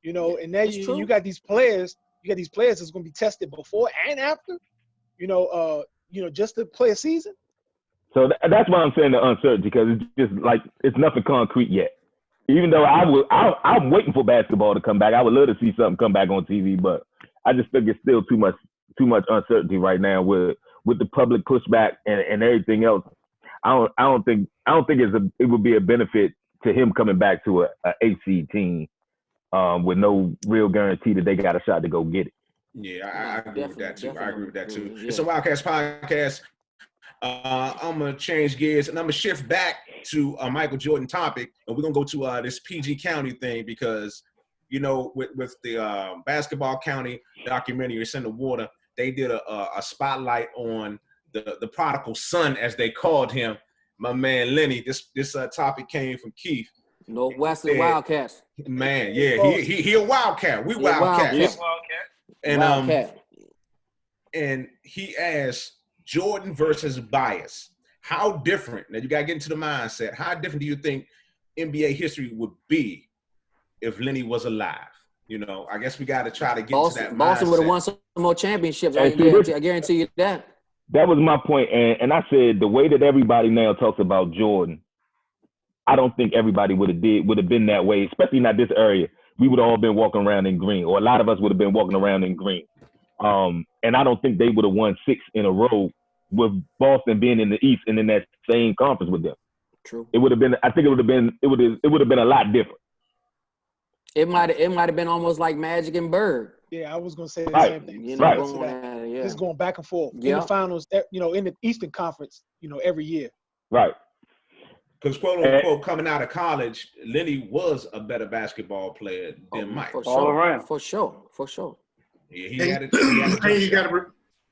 you know, and now you got these players. You got these players that's going to be tested before and after, you know, just to play a season. So that's why I'm saying the uncertainty, because it's just like it's nothing concrete yet. Even though I'm waiting for basketball to come back. I would love to see something come back on TV, but I just think it's still too much uncertainty right now with the public pushback and everything else. I don't think it would be a benefit to him coming back to a 8 seed team with no real guarantee that they got a shot to go get it. Yeah, I agree with that too. I agree with that too. Yeah. It's a Wildcats podcast. I'm gonna change gears and I'm gonna shift back to a Michael Jordan topic, and we're gonna go to this PG County thing because with the Basketball County documentary, It's in the Water, they did a spotlight on the prodigal son, as they called him, my man Lenny. This topic came from Keith. Northwestern Wildcats. Man, yeah, he a Wildcat. We Wildcats. And and he asked Jordan versus Bias. How different? Now you gotta get into the mindset. How different do you think NBA history would be if Lenny was alive? I guess we gotta try to get to that mindset. Boston would have won some more championships. I guarantee you that. That was my point, and I said the way that everybody now talks about Jordan, I don't think everybody would have been that way, especially not this area. We would have all been walking around in green, or a lot of us would have been walking around in green. And I don't think they would have won 6 in a row with Boston being in the East and in that same conference with them. True. It would have been. I think it would have been a lot different. It might have been almost like Magic and Bird. Yeah, I was gonna say the same thing. Right. Just going back and forth in the finals. In the Eastern Conference. Every year. Right. Because quote unquote, coming out of college, Lenny was a better basketball player than Mike. For sure. Yeah, he had it.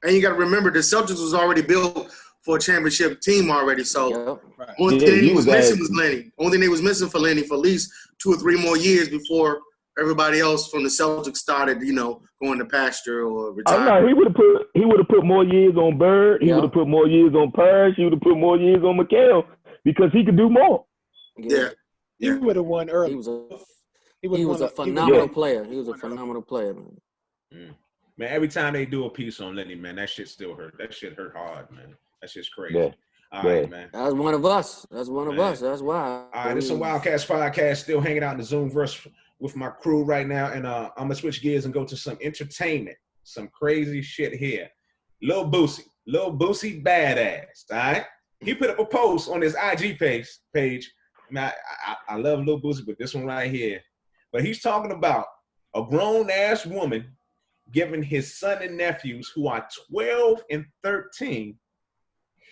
And you got to remember, the Celtics was already built for a championship team already. So only thing he was missing was Lenny. Only thing they was missing for Lenny for at least 2 or 3 more years before everybody else from the Celtics started, going to pasture or retiring. No, he would have put more years on Bird. He would have put more years on Purge. He would have put more years on McHale because he could do more. Yeah. He would have won early. He was a phenomenal player. He was a phenomenal player, man. Man, every time they do a piece on Lenny, man, that shit still hurt. That shit hurt hard, man. That shit's crazy. Yeah. All right, man. That's one of us. That's one of us. That's why. All right, it's a Wildcats podcast. Still hanging out in the Zoomverse with my crew right now, and I'm gonna switch gears and go to some entertainment, some crazy shit here. Lil Boosie badass. All right, he put up a post on his IG page. Man, I love Lil Boosie, but this one right here. But he's talking about a grown ass woman giving his son and nephews, who are 12 and 13,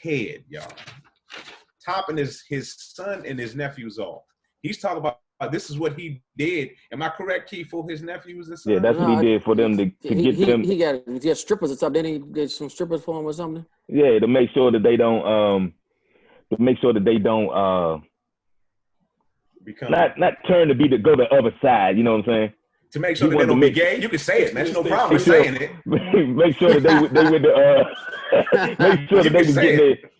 head, y'all. Topping his son and his nephews off. He's talking about this is what he did. Am I correct, Keith, for his nephews and sons? Yeah, that's what he did for them to get them. He got strippers or something. Didn't he get some strippers for him or something? Yeah, to make sure that they don't become not turn to go the other side. You know what I'm saying? To make sure that they don't be gay, you can say it, man. There's no problem with saying it. Make sure that they would make sure that they was getting it.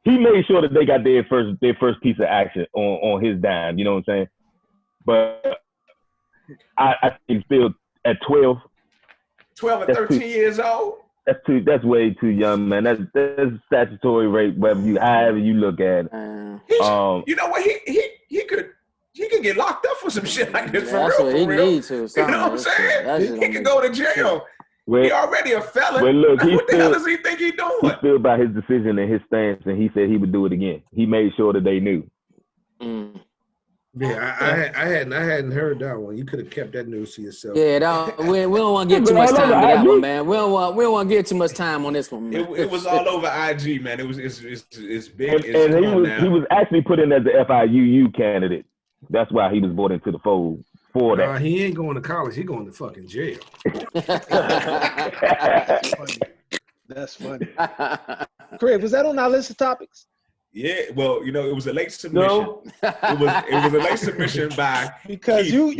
He made sure that they got their first piece of action on his dime. You know what I'm saying? But I think still at 12 and 13 years old. That's way too young, man. That's statutory rape, whether you look at it. You know what? He could get locked up for some shit like this for real. He needs to. You know what I'm saying? He could go to jail. He already a felon. But look, what the hell does he think he's doing? He stood by his decision and his stance, and he said he would do it again. He made sure that they knew. Yeah, I hadn't heard that one. You could have kept that news to yourself. Yeah, we don't want to get too much time to that one, man. We don't want to get too much time on this one, man. It was all over IG, man. It's big. And he was actually put in as the FIUU candidate. That's why he was brought into the fold for that. He ain't going to college. He going to fucking jail. That's funny. Craig, was that on our list of topics? Yeah, well, it was a late submission. No. It was a late submission by because Keith, you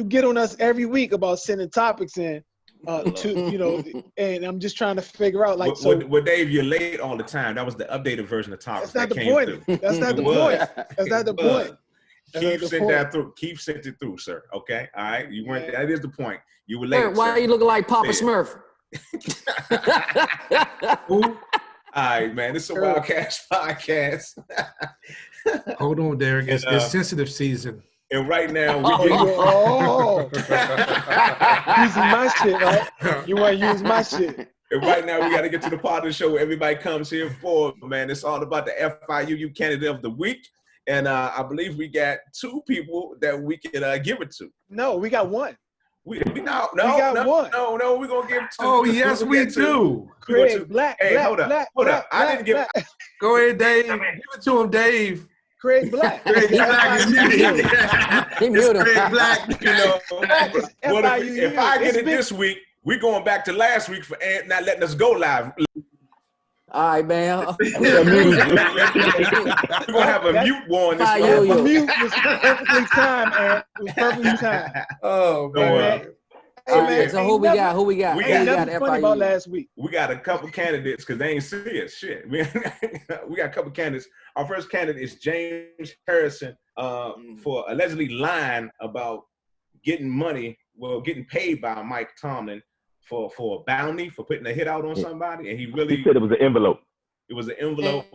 get on us every week about sending topics in and I'm just trying to figure out well, Dave, you're late all the time. That was the updated version of topics. That's not the point. That's not the point. That's not the point. Keith sent it through, sir. Okay, all right. You weren't. That is the point. You were late. Why are you looking like Papa Smurf? All right, man. This is a Wildcats podcast. Hold on, Derek. It's sensitive season. And right now, using my shit, right? You want to use my shit. And right now, we got to get to the part of the show where everybody comes here for, man. It's all about the FIUU candidate of the week. And I believe we got 2 people that we can give it to. No, we got one. We got one. No, we're gonna give 2. Oh, yes, we do. Craig Black. Hey, Black, hold up. Black, Hold Black, up. I didn't give. Black. Go ahead, Dave. Give it to him, Dave. Craig Black. Craig Black is muted. It's Craig Black. You know, Black is if I get it this week, we're going back to last week for Ant not letting us go live. All right, man. We're gonna have a mute warning. The mute was perfectly timed, man. It was perfectly timed. Oh, man. Hey, man, so who we got? Who we got? Ain't nothing funny about last week. We got a couple candidates because they ain't see us. Shit. We got a couple candidates. Our first candidate is James Harrison for allegedly lying about getting money, getting paid by Mike Tomlin for a bounty for putting a hit out on somebody, and he said it was an envelope. It was an envelope.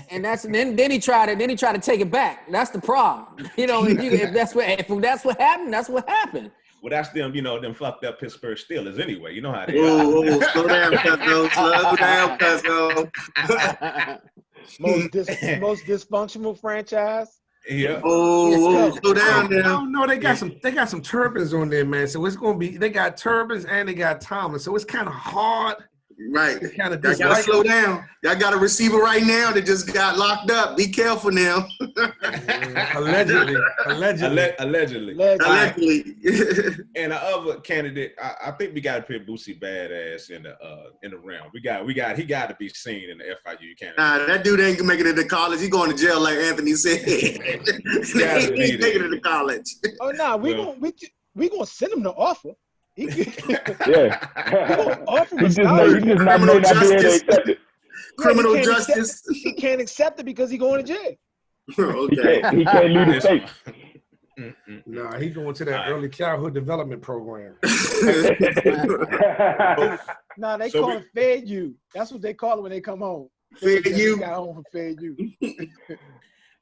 And that's then he tried it. Then he tried to take it back. That's the problem. You know, if that's what happened, that's what happened. Well, that's them, them fucked up Pittsburgh Steelers anyway. You know how they are. Slow down, Cuzzo. Slow down, Cuzzo. Most dysfunctional franchise. Yeah. Slow down there. Oh no, they got some turbans on there, man. So it's gonna be they got turbans and they got Tomlin. So it's kind of hard. Right. Y'all gotta slow down. Y'all got a receiver right now that just got locked up. Be careful now. Allegedly. And the other candidate, I think we got to put Boosie Badass in the round. He got to be seen in the FIU candidate. Nah, that dude ain't making it to college. He going to jail like Anthony said. He's making it to college. Oh no, we gonna send him the offer. Criminal justice. He can't accept it because he going to jail. Okay. He can't leave the state. Nah, he going to that early childhood development program. Nah, they call it Fed U. That's what they call it when they come home. Fed U. Got home from Fed U.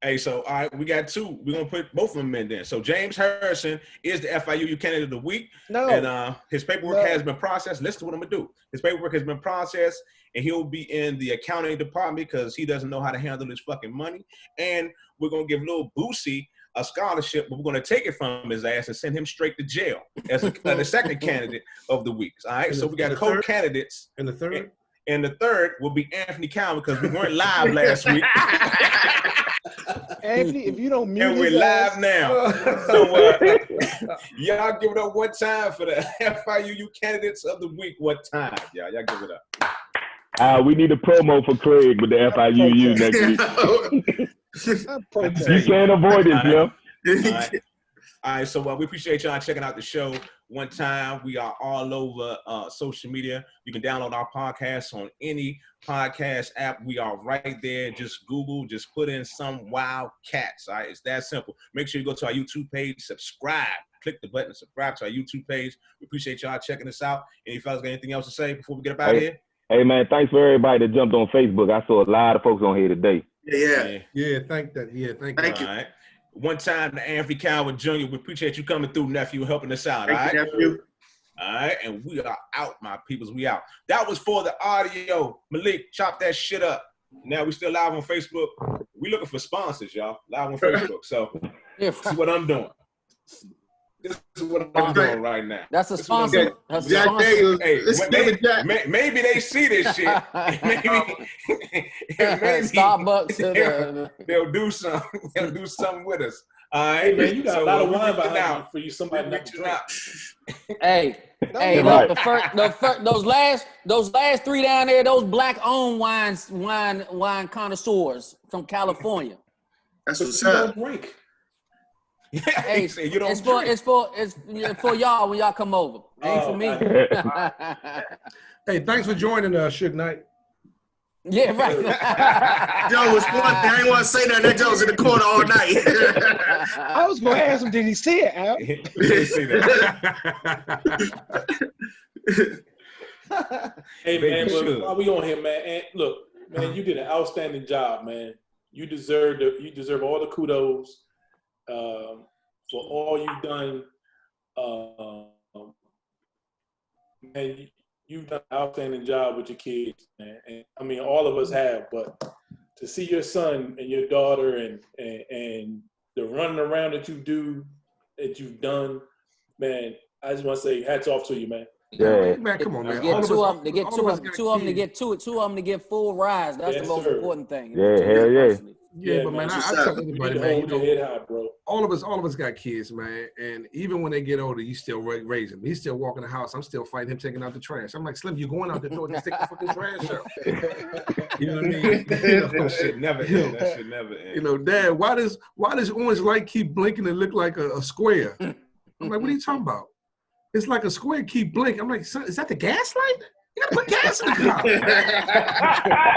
Hey, so all right, we got 2. We're gonna put both of them in there. So James Harrison is the FIU candidate of the week. No. And his paperwork has been processed. Listen to what I'm gonna do. His paperwork has been processed, and he'll be in the accounting department because he doesn't know how to handle his fucking money. And we're gonna give little Boosie a scholarship, but we're gonna take it from his ass and send him straight to jail as the second candidate of the week. All right. So we got co-candidates. And the third? And the third will be Anthony Cowan because we weren't live last week. Anthony, if you don't mute and we're live now. So y'all give it up one time for the FIU candidates of the week. What time, y'all? Y'all give it up. We need a promo for Craig with the FIU next week. You can't avoid it, yo. All right, so we appreciate y'all checking out the show one time. We are all over social media. You can download our podcast on any podcast app. We are right there. Just Google, just put in Some Wild Cats. All right, it's that simple. Make sure you go to our YouTube page, subscribe. Click the button, subscribe to our YouTube page. We appreciate y'all checking us out. Any fellas got anything else to say before we get up out of here? Hey, man, thanks for everybody that jumped on Facebook. I saw a lot of folks on here today. Yeah, thank you. Thank you. All right. One time to Anthony Cowan Jr. We appreciate you coming through, nephew, helping us out. Thank you, nephew. All right, and we are out, my peoples. We out. That was for the audio. Malik, chop that shit up. Now we still live on Facebook. We looking for sponsors, y'all. Live on Facebook. So this is what I'm doing. This is what I'm doing right now. That's a sponsor. That's a Jack sponsor. Daniels. Hey, maybe they see this shit. maybe Starbucks. They'll do something. They'll do something with us. All right, hey, man, you got a lot of wine behind you for you somebody not to drink. Hey, look, those last 3 down there, those black-owned wine connoisseurs from California. That's what's up. Drink. Hey, you don't it's for y'all when y'all come over. Ain't for me. Hey, thanks for joining us, Suge Knight. Yeah, right. Joe was funny. I didn't want to say that. That Joe was in the corner all night. I was going to ask him, did he see it, Al? He didn't see that. Hey, man, but while we on here, man, and look, man, you did an outstanding job, man. You deserve all the kudos for all you've done. And you've done an outstanding job with your kids, man. And I mean, all of us have, but to see your son and your daughter and the running around that you've done, man, I just want to say hats off to you, man. Yeah, man, come on, man. Get two of them to get full rides. That's the most important thing. Yeah, hell yeah. Yeah, but man, I tell everybody, man, head high, bro. all of us got kids, man, and even when they get older, you still raise them. He's still walking the house. I'm still fighting him taking out the trash. I'm like, Slim, you going out the door to take the fucking trash out? You know what I mean? That shit never end. That shit never end. You know, Dad, why does orange light keep blinking and look like a square? I'm like, what are you talking about? It's like a square keep blinking. I'm like, son, is that the gas light? You gotta put gas in the car.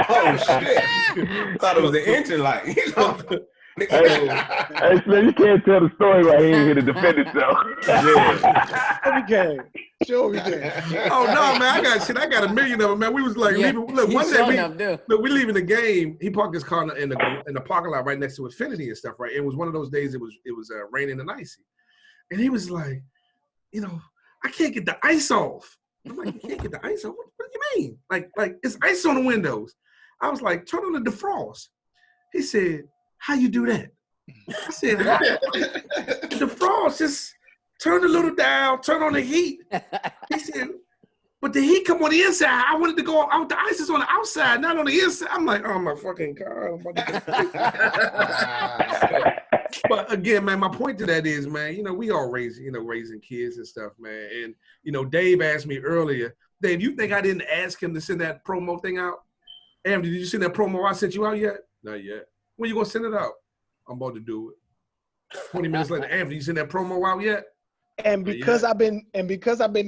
Oh shit! I thought it was the engine light. Hey, Slim, you can't tell the story right here here to defend itself. Sure we can. Oh no, man, I got a million of them, man. We was like leaving. Look, one day we leaving the game. He parked his car in the parking lot right next to Infinity and stuff, right? It was one of those days. It was raining and icy, and he was like, you know, I can't get the ice off. I'm like, you can't get the ice off? What do you mean? Like it's ice on the windows. I was like, turn on the defrost. He said, how you do that? I said, defrost, just turn the little down, turn on the heat. He said, but the heat come on the inside. I wanted to go out. The ice is on the outside, not on the inside. I'm like, oh my fucking car. But again, man, my point to that is, man, you know, we all raising kids and stuff, man. And, you know, Dave asked me earlier, Dave, you think I didn't ask him to send that promo thing out? Andy, did you send that promo I sent you out yet? Not yet. When you gonna send it out? I'm about to do it. 20 minutes later, Anthony, you send that promo out yet? And because I've been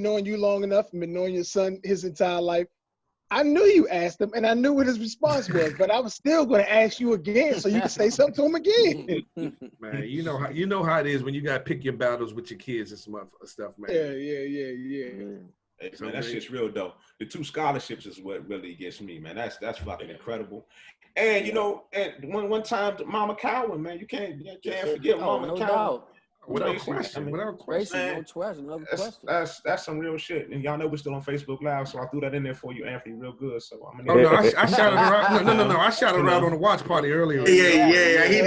knowing you long enough and been knowing your son his entire life, I knew you asked him, and I knew what his response was, but I was still going to ask you again so you can say something to him again. Man, you know how it is when you got to pick your battles with your kids and some stuff, man. Yeah. Hey, man, that shit's real dope. The 2 scholarships is what really gets me, man. That's fucking incredible. And you know, and one time, Mama Cowan, man, you can't forget Mama Cowan. Doubt. Without question. No question. That's some real shit. And y'all know we're still on Facebook Live, so I threw that in there for you, Anthony, real good. So I'm gonna. I shouted her out. No. I shouted her out on the watch party earlier. Yeah. He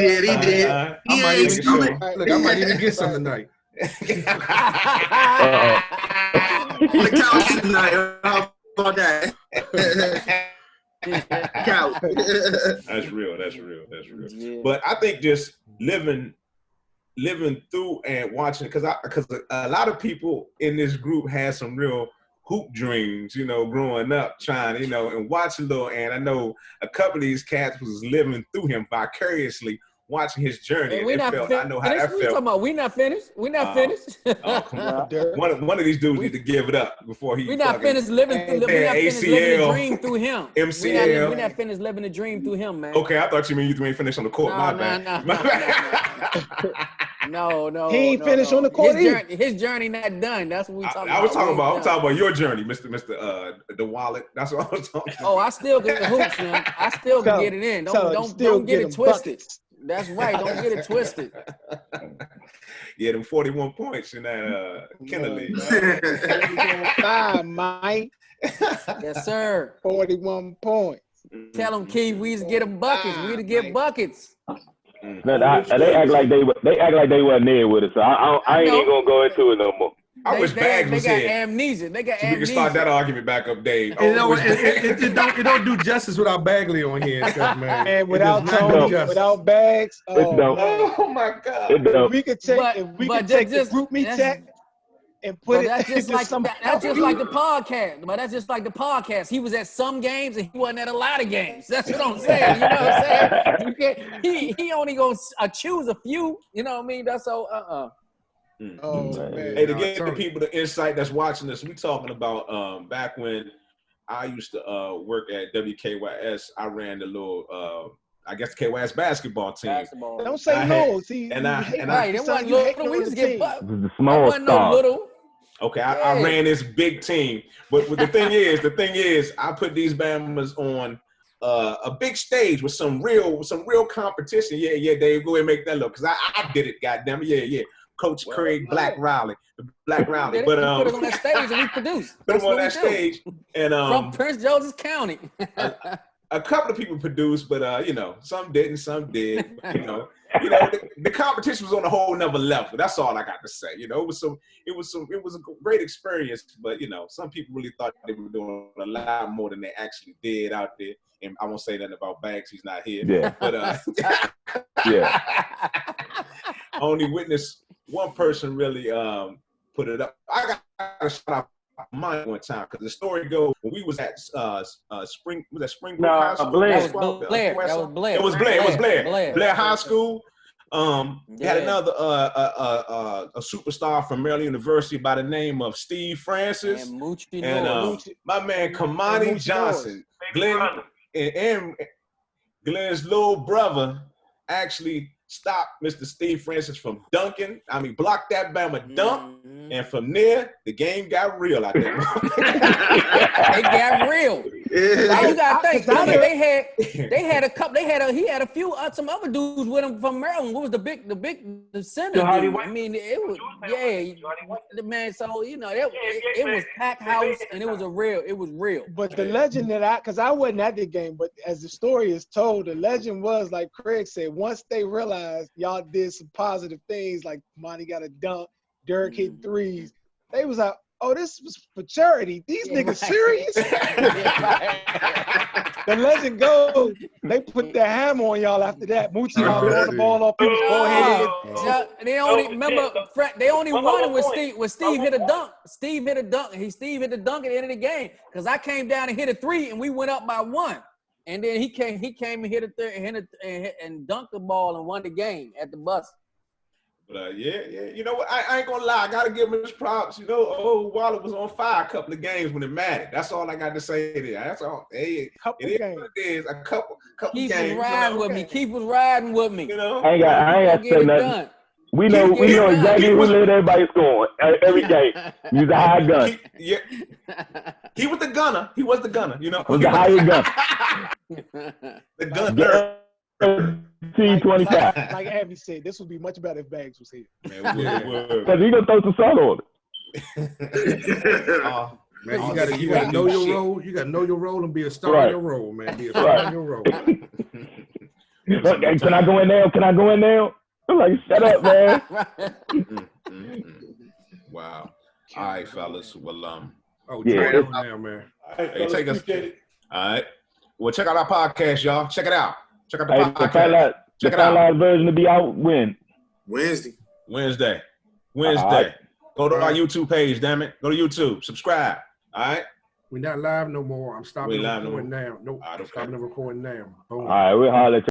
did. I might even get some tonight. The couch tonight. How about that? Couch. That's real. Yeah. But I think just living through and watching, because a lot of people in this group had some real hoop dreams, you know, growing up, trying, you know, and watching Lil Ant. I know a couple of these cats was living through him vicariously, watching his journey. And I know how that felt. About? We not finished. Oh, come on. One of these dudes need to give it up before he. We not finished living through. We not finished living the dream through him. MCL. We not finished living the dream through him, man. Okay, I thought you mean you ain't finished on the court. My bad. No. He ain't finished on the court. His journey not done. That's what we talking about. I'm talking about your journey, Mr. The Wallet. That's what I was talking about. Oh, I still get the hoops, man. I still can get it in. Don't get it twisted. That's right. Don't get it twisted. Yeah, them 41 points in that Kenner League. 5, Mike. Yes, sir. 41 points. Tell them, Keith, we used to get them buckets. We used to get buckets. No, they act like they wasn't there with us. So I ain't even gonna go into it no more. I wish Bags was here. They got amnesia. We can start that argument back up, Dave. It don't do justice without Bagley on here and stuff, man. And without Tony, without Bags. Oh my God. If we could take the group me check and put it. That's just like the podcast. But that's just like the podcast. He was at some games and he wasn't at a lot of games. That's what I'm saying. You know what I'm saying? He only gonna choose a few. You know what I mean? That's so. Oh, man. Hey, to get the people the insight that's watching this, we talking about back when I used to work at WKYS. I ran the little, I guess the KYS basketball team. Don't say no. See, it wasn't little. We just get the small stuff. Okay, I ran this big team, but the thing is, I put these Bamas on a big stage with some real competition. Yeah, Dave, go ahead and make that look, because I did it. Goddamn it, yeah. Coach Craig Black Riley. But put us on that stage and we produced. Put him on that stage and from Prince George's County. a couple of people produced, but you know, some didn't, some did. The competition was on a whole nother level. That's all I got to say. You know, it was a great experience, but you know, some people really thought they were doing a lot more than they actually did out there. And I won't say nothing about Banks; he's not here. Yeah. But Yeah. I only witnessed one person really put it up. I got to shout out mine one time because the story goes when we was at Springbrook High School. Blair. That was Blair. It was Blair. Blair High School. We had another a superstar from Maryland University by the name of Steve Francis and my man Kamani Johnson, and Glenn's little brother actually stopped Mr. Steve Francis from dunking. I mean, blocked that Bama dunk, and from there, the game got real out there. It got real. Now you gotta think. They had a few some other dudes with him from Maryland. What was the center? I mean, it was man. So you know, it was packed house, and it was real. But the legend because I wasn't at the game, but as the story is told, the legend was like Craig said. Once they realized y'all did some positive things, like Monty got a dunk, Derek hit threes, they was like, oh, this was for charity. These niggas serious? The legend goes, they put their hammer on y'all after that. Moochie throwing the ball off people's forehead. They only won it when Steve hit a dunk. Steve hit a dunk at the end of the game because I came down and hit a three and we went up by 1. And then he came and hit a third and dunked the ball and won the game at the bus. But yeah. You know what? I ain't gonna lie. I gotta give him his props. You know, old Waller was on fire a couple of games when it mattered. That's all I got to say there. That's all. Hey, it is what it is. A couple Keith games. Was riding with me. Keith was riding with me. You know, I ain't got to say nothing. We know exactly who let everybody scoring every game. He was a high gun. He was the gunner. He was the gunner. You know, was the higher gun. The gunner. T25. Like Abby said, this would be much better if Bags was here. Because he gonna throw some sun on it. Man, you gotta know your role. You gotta know your role and be a star in your role, man. Be a star in your role. Look, can I go in there? Can I go in there? I'm like, shut up, man. Wow. All right, fellas. Well, now, man. Hey, take us. All right. Well, check out our podcast, y'all. Check it out. Check out the podcast. Check it out. The finalized version to be out when? Wednesday. Right. Go to our YouTube page, damn it. Go to YouTube. Subscribe. All right. We're not live no more. I'm stopping the recording now. Nope. I'm stopping the recording now. Boom. All right, we'll holler at you.